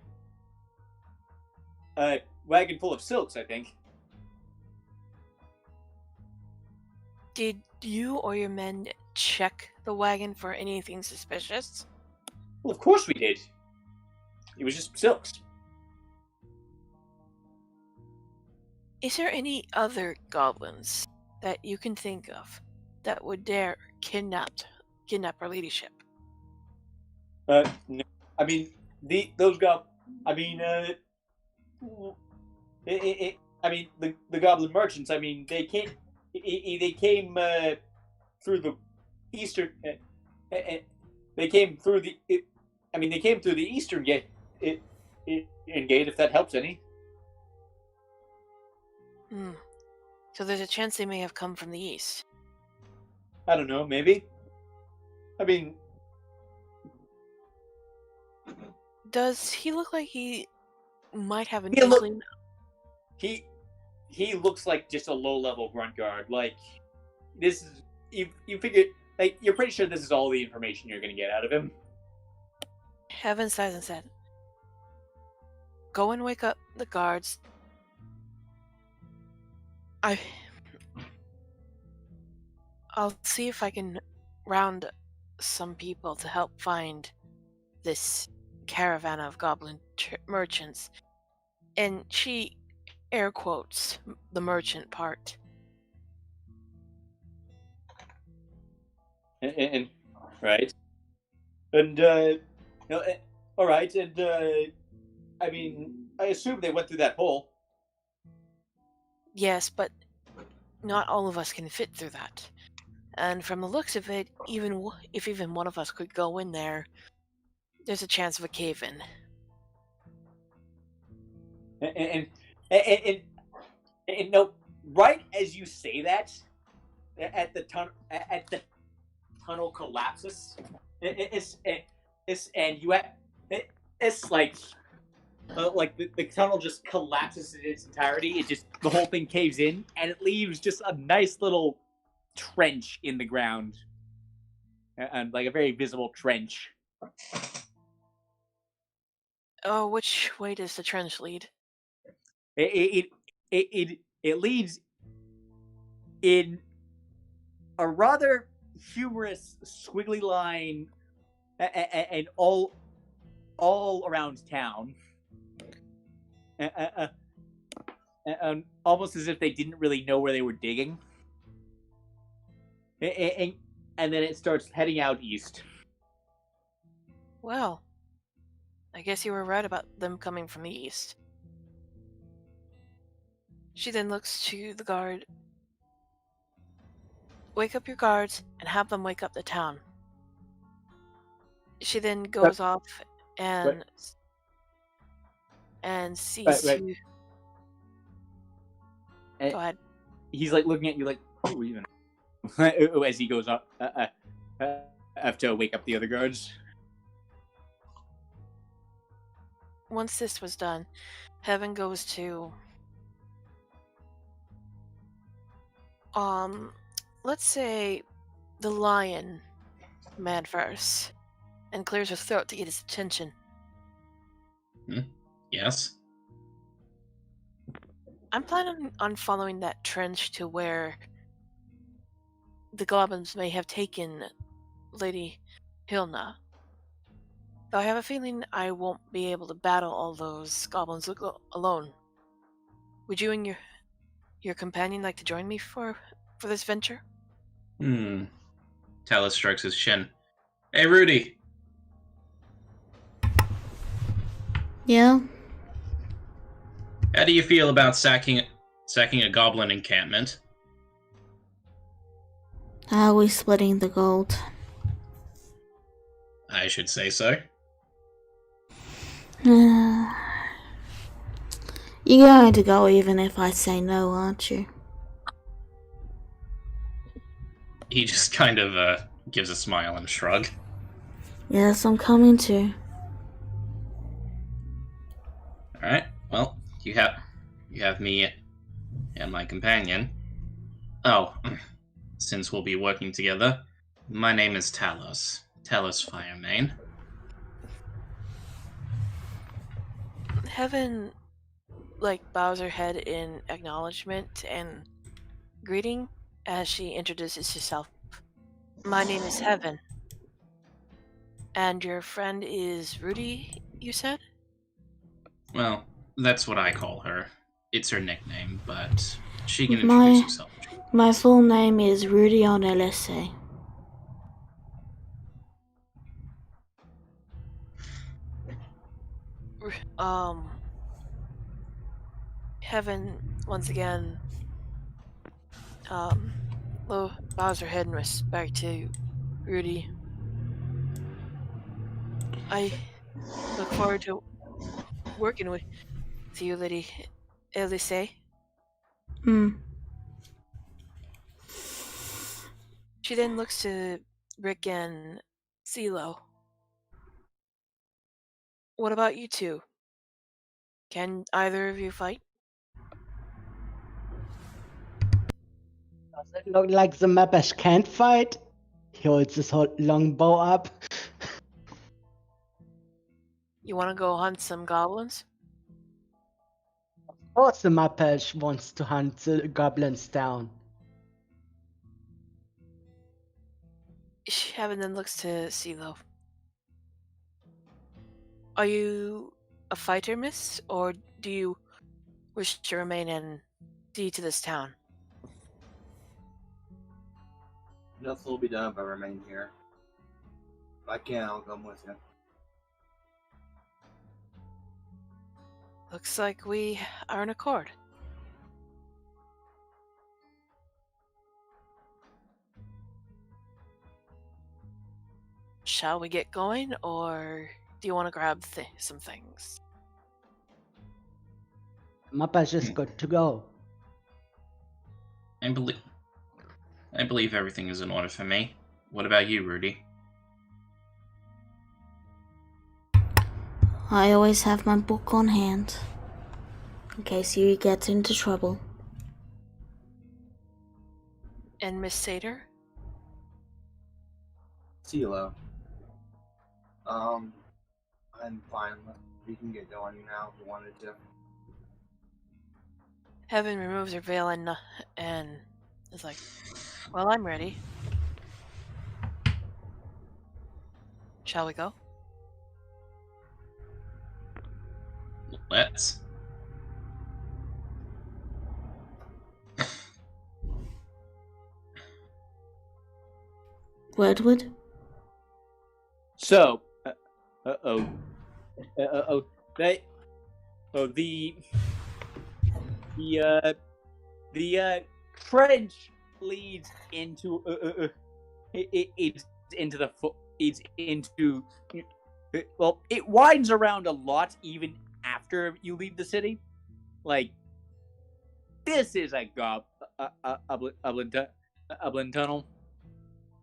wagon full of silks, I think. Did you or your men check the wagon for anything suspicious? Well, of course we did. It was just silks. Is there any other goblins that you can think of that would dare kidnap our leadership? No. I mean, those goblins. I mean, I mean, the goblin merchants. I mean, they came through the eastern. They came through the. They came through the eastern gate. Gate, if that helps any. So there's a chance they may have come from the east. I don't know. Maybe. I mean. Does he look like he might have an inkling? He looks like just a low-level grunt guard. Like, this is you figure you're pretty sure this is all the information you're going to get out of him. Heaven sighs and said, "Go and wake up the guards. I'll see if I can round some people to help find this caravan of goblin merchants." And she air quotes the merchant part. And right. And No, all right, and I mean, I assume they went through that hole. Yes, but not all of us can fit through that. And from the looks of it, if even one of us could go in there, there's a chance of a cave-in. And no, right as you say that, at the tunnel collapses. And it's like the tunnel just collapses in its entirety. It just the whole thing caves in, and it leaves just a nice little trench in the ground, and like a very visible trench. Oh, which way does the trench lead? It leads in a rather humorous squiggly line, and all around town, and almost as if they didn't really know where they were digging. And then it starts heading out east. Well, I guess you were right about them coming from the east. She then looks to the guard. Wake up your guards and have them wake up the town. She then goes off and sees Right. who. And Go ahead. he's like looking at you like, "Who are you?" As he goes up, have to wake up the other guards. Once this was done, Heaven goes to let's say the lion man first, and clears his throat to get his attention. Yes. I'm planning on following that trench to where the goblins may have taken Lady Hilna. Though I have a feeling I won't be able to battle all those goblins alone. Would you and your companion like to join me for this venture? Talus strokes his chin. Hey, Rudy. Yeah? How do you feel about sacking a goblin encampment? How are we splitting the gold? I should say so. You're going to go even if I say no, aren't you? He just kind of gives a smile and a shrug. Yes, I'm coming to. Alright, well, you have me and my companion. Oh, since we'll be working together, my name is Talos. Talos Firemane. Heaven, bows her head in acknowledgement and greeting as she introduces herself. My name is Heaven. And your friend is Rudy, you said? Well, that's what I call her. It's her nickname, but she can introduce herself. My full name is Rudy on LSA. Heaven, once again, bows her head in respect to Rudy. I look forward to working with you, Lady Elise. She then looks to Rick and CeeLo. What about you two? Can either of you fight? Does it look like the Mabash can't fight? He holds his whole long bow up. You want to go hunt some goblins? Of course the Mabash wants to hunt the goblins down. Heaven then looks to CeeLo. Are you a fighter, miss, or do you wish to remain and see to this town? Nothing will be done if I remain here. If I can, I'll come with you. Looks like we are in accord. Shall we get going, or do you want to grab some things? Mappa's just good to go. I believe everything is in order for me. What about you, Rudy? I always have my book on hand, in case you get into trouble. And Miss Sater? CeeLo. I'm fine. We can get going now if you wanted to. Heaven removes her veil and is like, well, I'm ready. Shall we go? Let's. Redwood? So, the trench leads into it's into the it's into well, it winds around a lot even after you leave the city. Like, this is a goblin tunnel.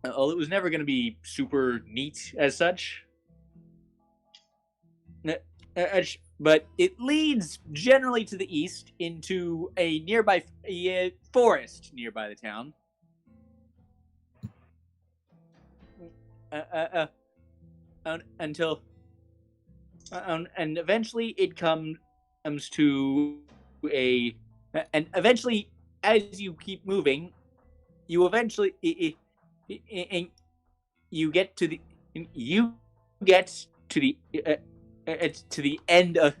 Well, it was never going to be super neat as such. But it leads generally to the east into a nearby forest nearby the town. And eventually it comes to a, and eventually as you keep moving, you eventually you get to the end of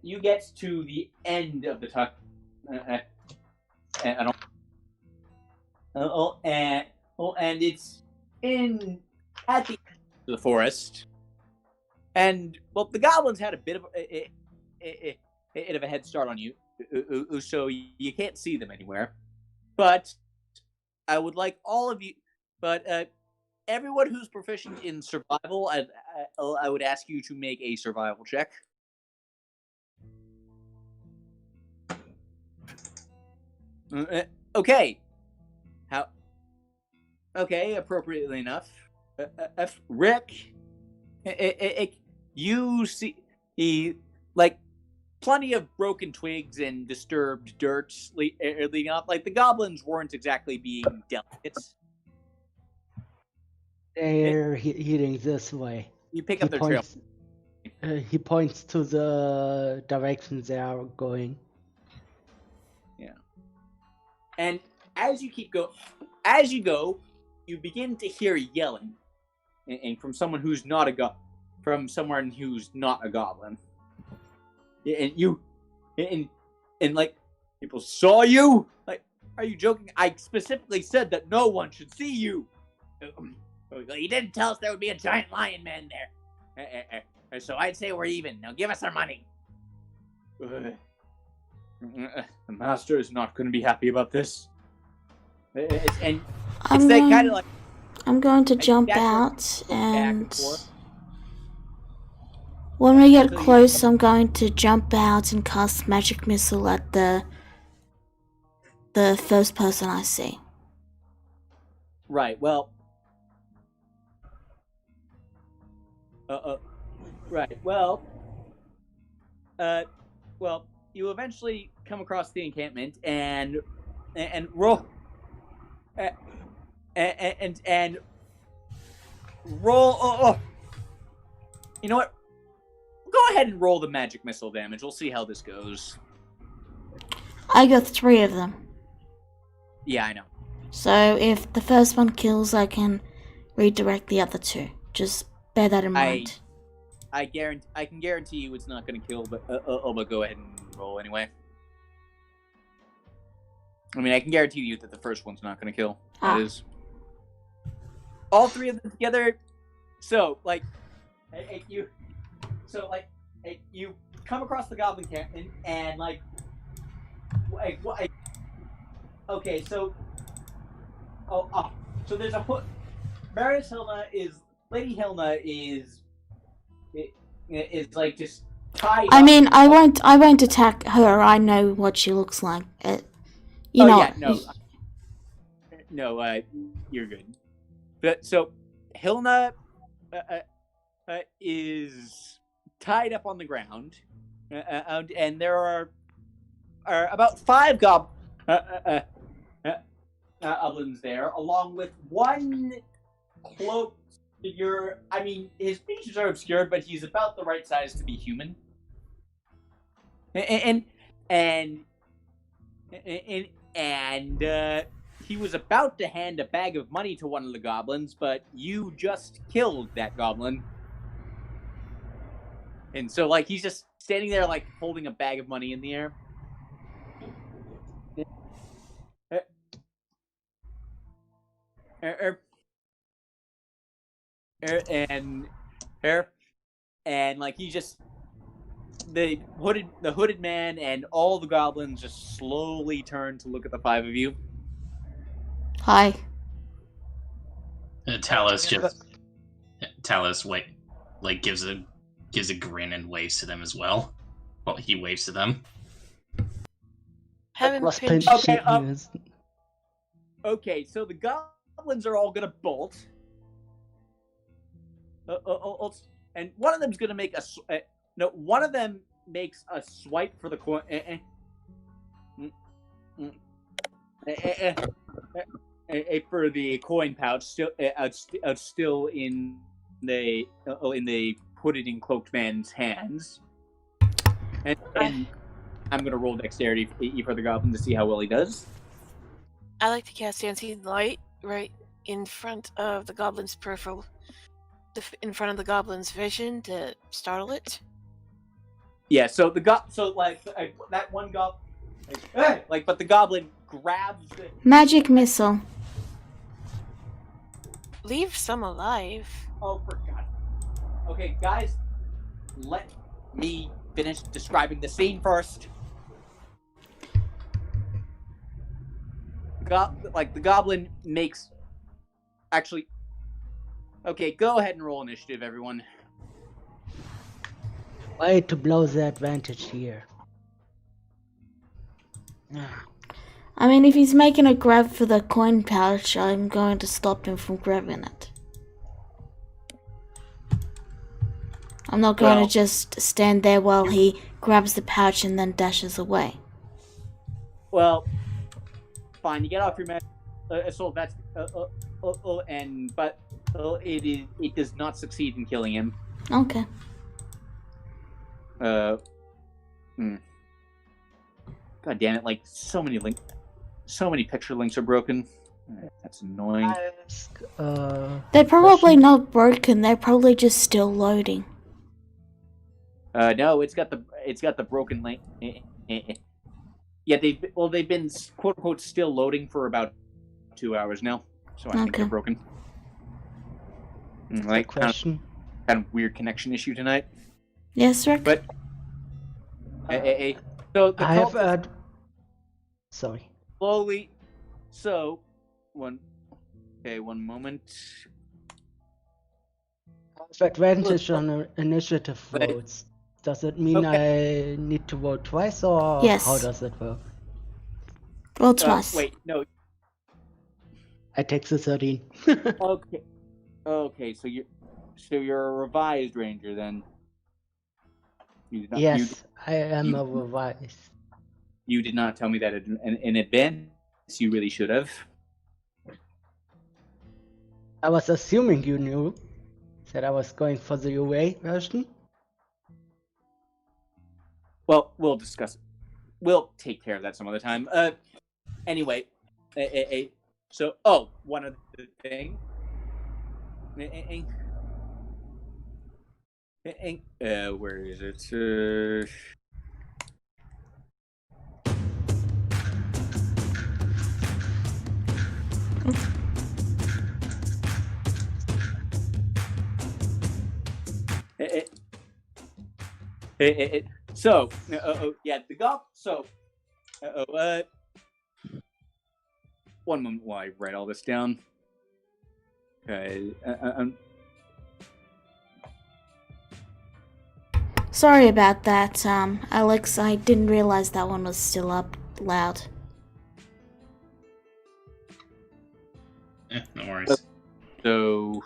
you get to the end of the tunnel. And it's in at the end of the forest. And well, the goblins had a bit of a head start on you, so you can't see them anywhere. But I would like all of you, everyone who's proficient in survival, I would ask you to make a survival check. Okay. Okay, appropriately enough. Rick, you see, like, plenty of broken twigs and disturbed dirt leading up. Like, the goblins weren't exactly being delicate. They're heading this way. You pick up their trail. He points to the direction they are going. Yeah. And as you go, you begin to hear yelling, and from someone who's not a goblin. And like, people saw you. Like, are you joking? I specifically said that no one should see you. You didn't tell us there would be a giant lion man there. So I'd say we're even. Now give us our money. The master is not going to be happy about this. I'm going to jump out, and when we get close, I'm going to jump out and cast magic missile at the first person I see. Right. Well. Right. Well. Well, you eventually come across the encampment and roll. And roll. You know what? Go ahead and roll the magic missile damage. We'll see how this goes. I got 3 of them. Yeah, I know. So if the first one kills, I can redirect the other 2. Just bear that in mind. I can guarantee you it's not going to kill, but go ahead and roll anyway. I mean, I can guarantee you that the first one's not going to kill. That is. All 3 of them together. So, you come across the goblin camp and like, okay, so, so there's a Marius Hilna Lady Hilna is like just tied. I mean, I won't attack her. I know what she looks like. You know. Yeah, no, you're good. But so Hilna is tied up on the ground, and there are about 5 goblins there, along with one cloaked figure. I mean, his features are obscured, but he's about the right size to be human. And he was about to hand a bag of money to one of the goblins, but you just killed that goblin. And so, like, he's just standing there, like, holding a bag of money in the air. And like he just the hooded man and all the goblins just slowly turn to look at the 5 of you. Hi. Talos like gives a grin and waves to them as well. Well, he waves to them. Okay, so the goblins are all gonna bolt. And one of them's gonna make one of them makes a swipe for the coin. For the coin pouch, still in the hooded and cloaked man's hands. And I'm gonna roll dexterity for the goblin to see how well he does. I like to cast Dancing Light right in front of the goblin's peripheral, in front of the goblin's vision to startle it. Yeah, so that one goblin, but the goblin grabs the magic missile. Leave some alive. Oh, for God. Okay, guys, let me finish describing the scene first. The goblin makes... Actually... Okay, go ahead and roll initiative, everyone. Way to blow the advantage here. I mean, if he's making a grab for the coin pouch, I'm going to stop him from grabbing it. I'm not going to just stand there while he grabs the pouch and then dashes away. Well, fine. You get off your assault. That's it does not succeed in killing him. Okay. God damn it! Like so many picture links are broken. That's annoying. They're probably not broken. They're probably just still loading. No, it's got the broken link. Yeah, they've been quote unquote still loading for about 2 hours now, so I think they're broken. Like question. Kind of weird connection issue tonight. Yes, Rick. But so the I have sorry. Slowly. So one moment. I have advantage on initiative votes. Does it mean I need to vote twice, or yes. How does it work? Roll twice. Wait, no. I take the 13. Okay. So you're a revised ranger then. Yes, I am a revised. You did not tell me that in advance. You really should have. I was assuming you knew that I was going for the UA version. Well, we'll discuss it. We'll take care of that some other time. Anyway, so one other thing. Where is it? So, yeah, the goblin. So, one moment while I write all this down. Okay. Sorry about that, Alex. I didn't realize that one was still up loud. No worries. So.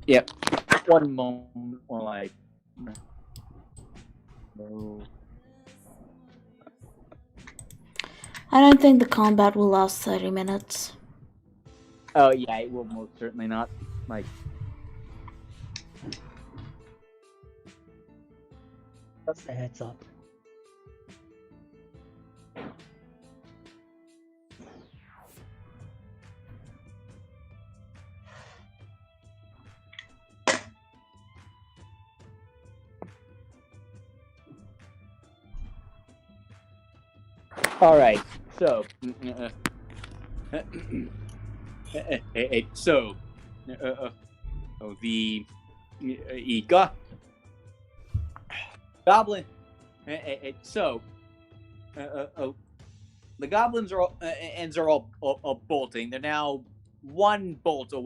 Yep. One moment while I. I don't think the combat will last 30 minutes. Oh yeah, it will most certainly not. Like. Just a heads up. All right. So. So. The. Goblin. So. The goblins are all, ends are all bolting. They're now one bolted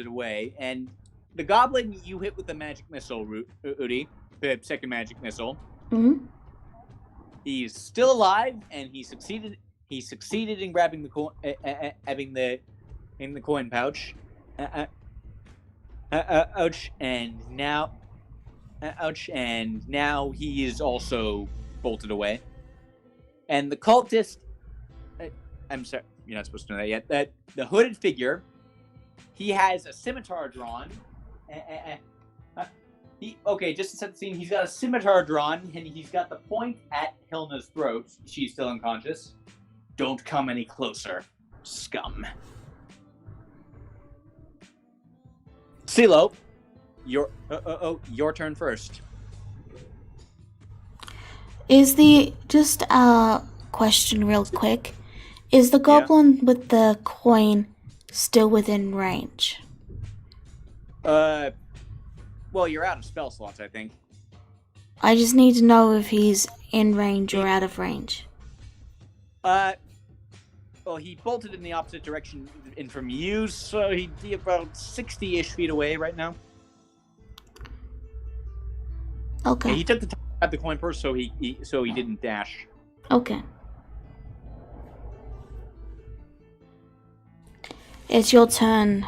away, and the goblin you hit with the magic missile, Udi, the second magic missile. Mm-hmm. He's still alive, and he succeeded. He succeeded in grabbing the coin, in the coin pouch. Ouch! And now, ouch! And now he is also bolted away. And the cultist. I'm sorry, you're not supposed to know that yet. That the hooded figure, he has a scimitar drawn. Just to set the scene, he's got a scimitar drawn, and he's got the point at Hilna's throat. She's still unconscious. Don't come any closer, scum. CeeLo, your turn first. Just a question real quick. Is the goblin with the coin still within range? Well, you're out of spell slots, I think. I just need to know if he's in range or out of range. Well, he bolted in the opposite direction in from you, so he'd be about 60-ish feet away right now. Okay. Yeah, he took the time at the coin purse, so he didn't dash. Okay. It's your turn,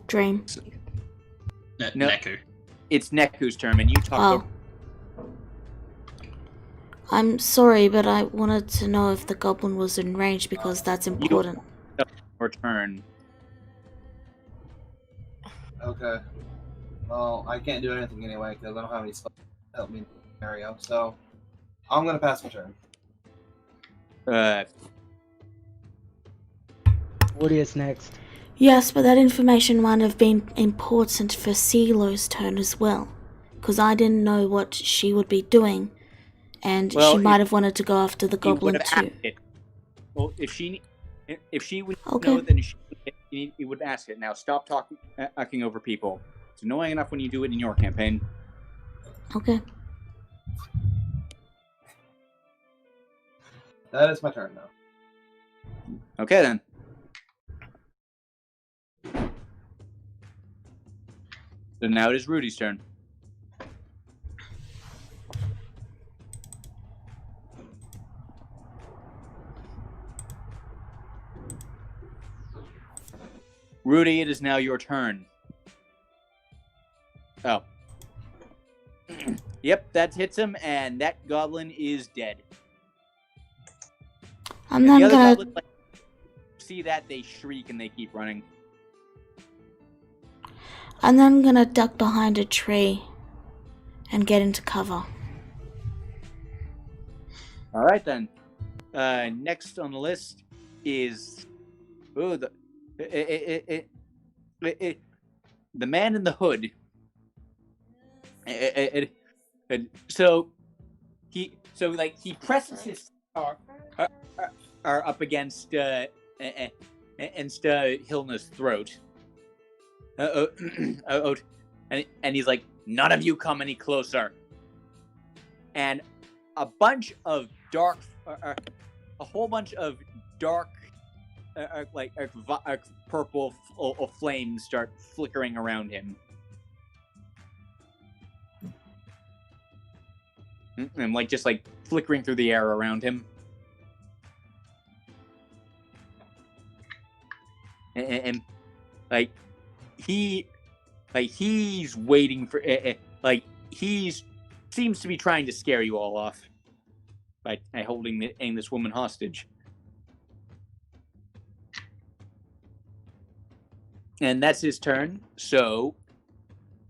Dream. No. Neku. It's Neku's turn, and you talk. I'm sorry, but I wanted to know if the goblin was in range because that's important. Your turn. Okay. Well, I can't do anything anyway because I don't have any spells to help me in the scenario. So I'm gonna pass my turn. Woody is next. Yes, but that information might have been important for CeeLo's turn as well, because I didn't know what she would be doing, and she might have wanted to go after the goblin too. Well, if she would Okay. know, then you would ask it. Now, stop talking over people. It's annoying enough when you do it in your campaign. Okay. That is my turn now. Okay, then. So now it is Rudy's turn. Rudy, it is now your turn. Oh. Yep, that hits him, and that goblin is dead. I'm not gonna... goblins see that, they shriek, and they keep running. I'm then gonna duck behind a tree and get into cover. Alright, then. Next on the list is... the man in the hood. So he presses his star up against Hilna's throat, and he's like, none of you come any closer. And a bunch of dark, a whole bunch of dark, purple flames start flickering around him. And just flickering through the air around him. And he's waiting for he's seems to be trying to scare you all off by holding this woman hostage. And that's his turn. So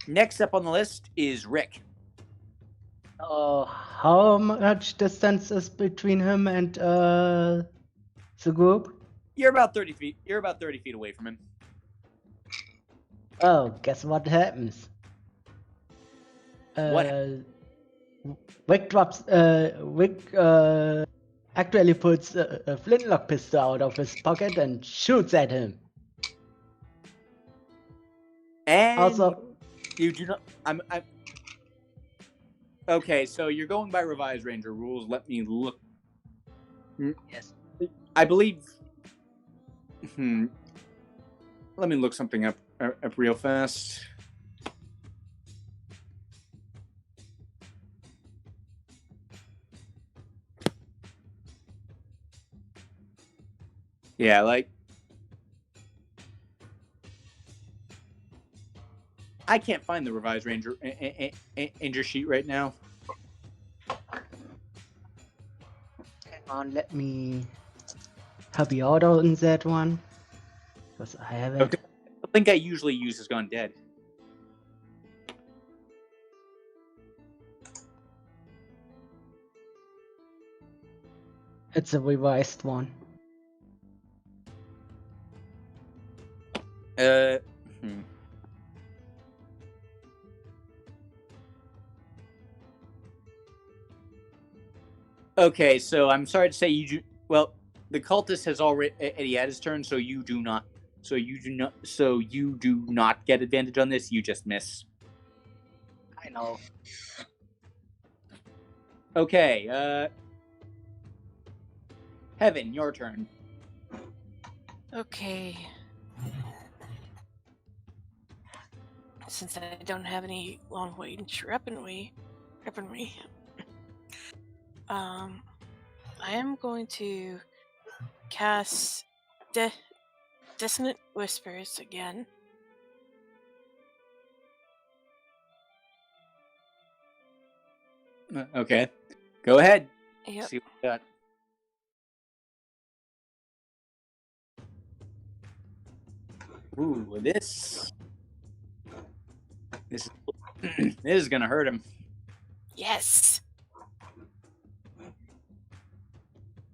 next up on the list is Rick. How much distance is between him and the group? You're about 30 feet. You're about 30 feet away from him. Oh, guess what happens? What? Wick drops. Wick actually pulls a flintlock pistol out of his pocket and shoots at him. And Also, you do not. I'm. Okay, so you're going by revised Ranger rules. Let me look. yes. I believe. Let me look something up real fast. Yeah, I can't find the revised Ranger sheet right now. Hang on, let me help you out on that one. Because I haven't. Okay. I think I usually use has gone dead. It's a revised one. Okay, so I'm sorry to say you do. Well, the cultist has already had his turn, so you do not. So you do not get advantage on this. You just miss. I know. Okay, Heaven, your turn. Okay. Since I don't have any long range weaponry, I am going to cast Dissonant Whispers again. Okay, go ahead. Yep. See what you got. Ooh, this is gonna hurt him. Yes.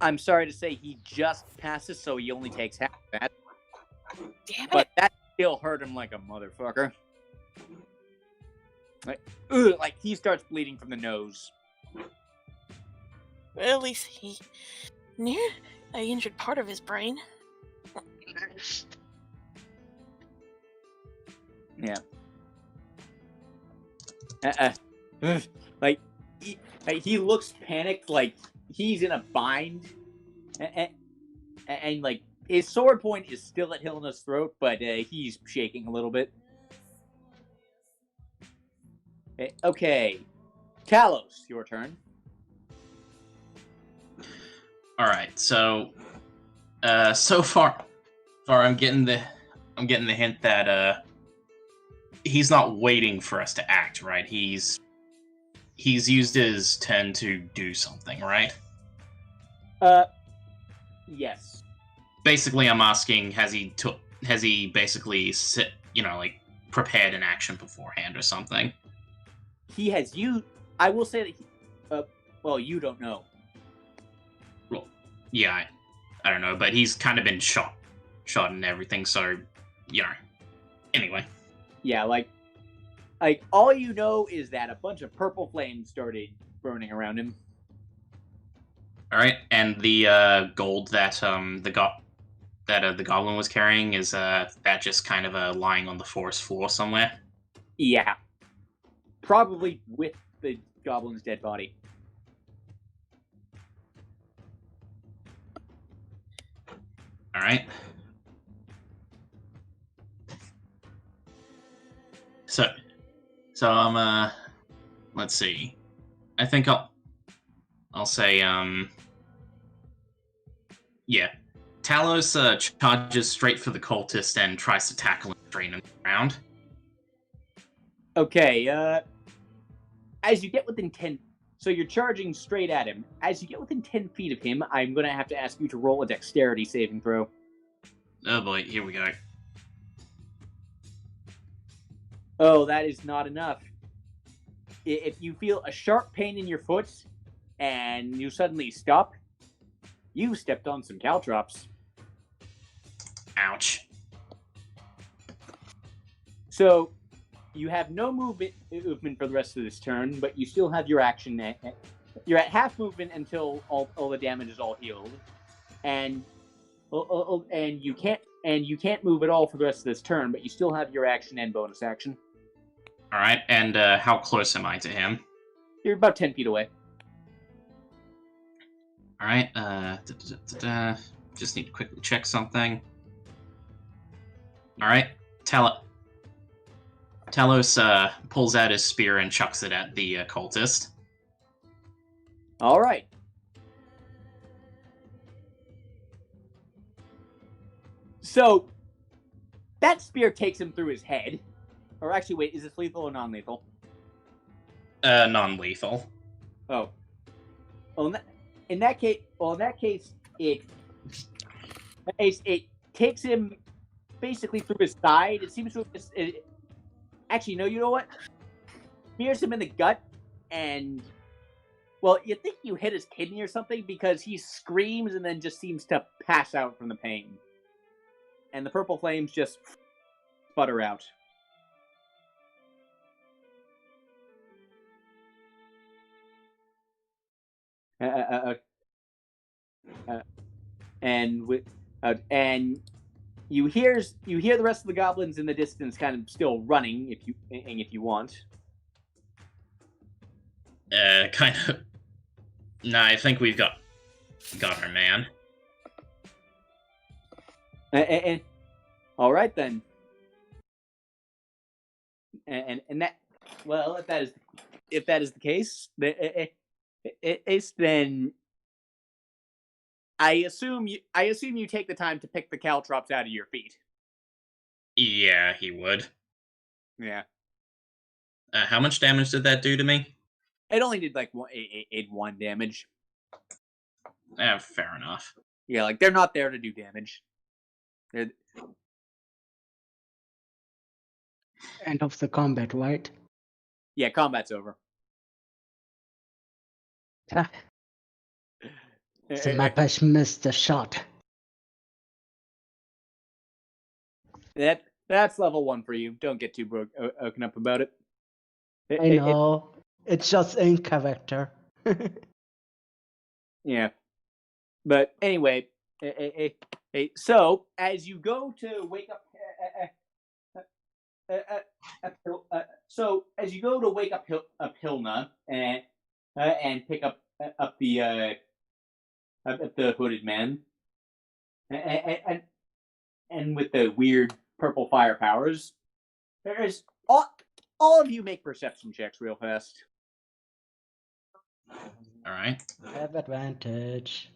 I'm sorry to say he just passes, so he only takes half of that. Damn it. But that still hurt him like a motherfucker. Like he starts bleeding from the nose. Well, at least he I injured part of his brain. Yeah. He looks panicked, like he's in a bind, and like his sword point is still at Helena's throat, but he's shaking a little bit. Okay, Talos, your turn. All right, so so far I'm getting the hint that he's not waiting for us to act, right? He's used his turn to do something, right? Yes. Basically, I'm asking, has he basically prepared an action beforehand or something? He has used. I will say that. Well, you don't know. Well, yeah, I don't know, but he's kind of been shot and everything. So, anyway. Yeah, like all you know is that a bunch of purple flames started burning around him. All right, and the gold that that the goblin was carrying, is that just kind of lying on the forest floor somewhere? Yeah. Probably with the goblin's dead body. All right. So I'm let's see. I think I'll say yeah. Talos charges straight for the cultist and tries to tackle him straight in the ground. Okay, as you get within 10... So you're charging straight at him. As you get within 10 feet of him, I'm going to have to ask you to roll a dexterity saving throw. Oh boy, here we go. Oh, that is not enough. If you feel a sharp pain in your foot and you suddenly stop, you stepped on some caltrops. Ouch. So you have no movement for the rest of this turn, but you still have your action. You're at half movement until all the damage is all healed, and you can't move at all for the rest of this turn. But you still have your action and bonus action. All right, and how close am I to him? You're about 10 feet away. All right. Just need to quickly check something. All right, Talos pulls out his spear and chucks it at the cultist. All right. So that spear takes him through his head. Or actually, wait, is this lethal or non-lethal? Non-lethal. Oh. Well, in that case, it takes him basically through his side. It seems to. Actually, no. You know what? Spears him in the gut, and well, you think you hit his kidney or something because he screams and then just seems to pass out from the pain, and the purple flames just sputter out. And you hear the rest of the goblins in the distance, kind of still running. If you want, Kind of. Nah, I think we've got our man. and all right then. And that, well, if that is the case, then I assume you take the time to pick the caltrops out of your feet. Yeah, he would. Yeah. How much damage did that do to me? It only did like one damage. Fair enough. Yeah, like they're not there to do damage. They're... End of the combat, right? Yeah, combat's over. Ah, the map has missed the shot. That's level 1 for you. Don't get too broken up about it. I know. It's just in character. Yeah. But anyway, so as you go to wake up, Hilna and pick up the hooded man, and with the weird purple fire powers, there's all of you make perception checks real fast. All right. Have advantage.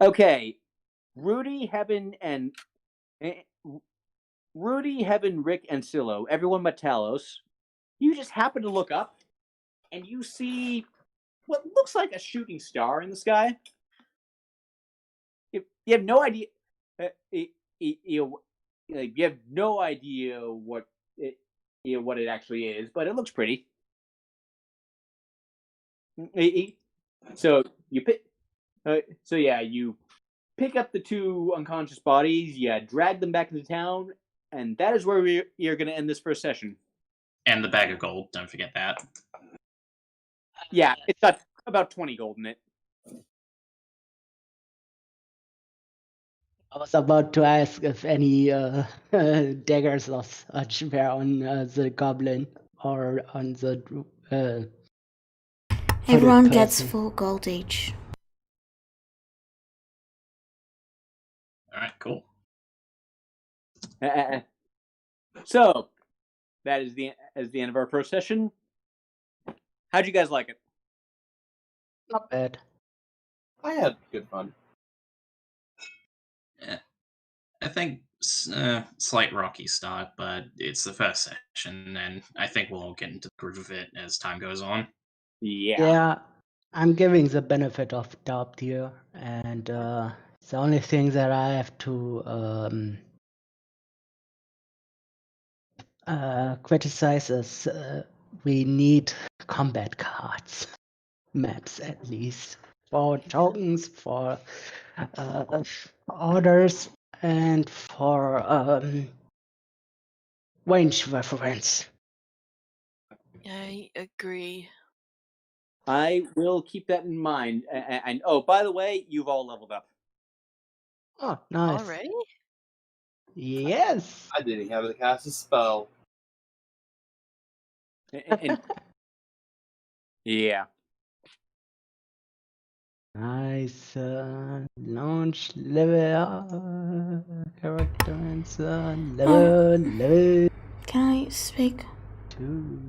Okay, Rudy, Heaven, Rick, and Silo, everyone but Talos, you just happen to look up, and you see what looks like a shooting star in the sky. You have no idea. You have no idea what it actually is, but it looks pretty. So you pick. So yeah, you pick up the 2 unconscious bodies. You drag them back into town, and that is where you're going to end this first session. And the bag of gold, don't forget that. Yeah, it's got about 20 gold in it. I was about to ask if any daggers or such were on the goblin or on the Everyone hooded gets person. full gold each. Alright, cool. So, that is the end of our procession. How'd you guys like it? Not bad. I had good fun. I think slight rocky start, but it's the first session, and I think we'll all get into the groove of it as time goes on. Yeah, I'm giving the benefit of doubt here, and the only thing that I have to criticize is we need combat cards, maps at least, for tokens, for orders, and for range reference. I agree. I will keep that in mind. And oh, by the way, you've all leveled up. Oh, nice. Already? Yes. I didn't have to cast a spell. And yeah. Nice. Launch level character answer level Can I speak? 2.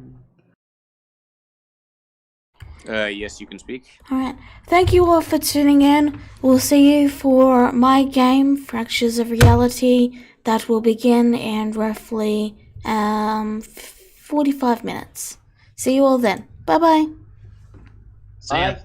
Yes, you can speak. Alright. Thank you all for tuning in. We'll see you for my game, Fractures of Reality, that will begin in roughly 45 minutes. See you all then. Bye bye. See ya. Bye.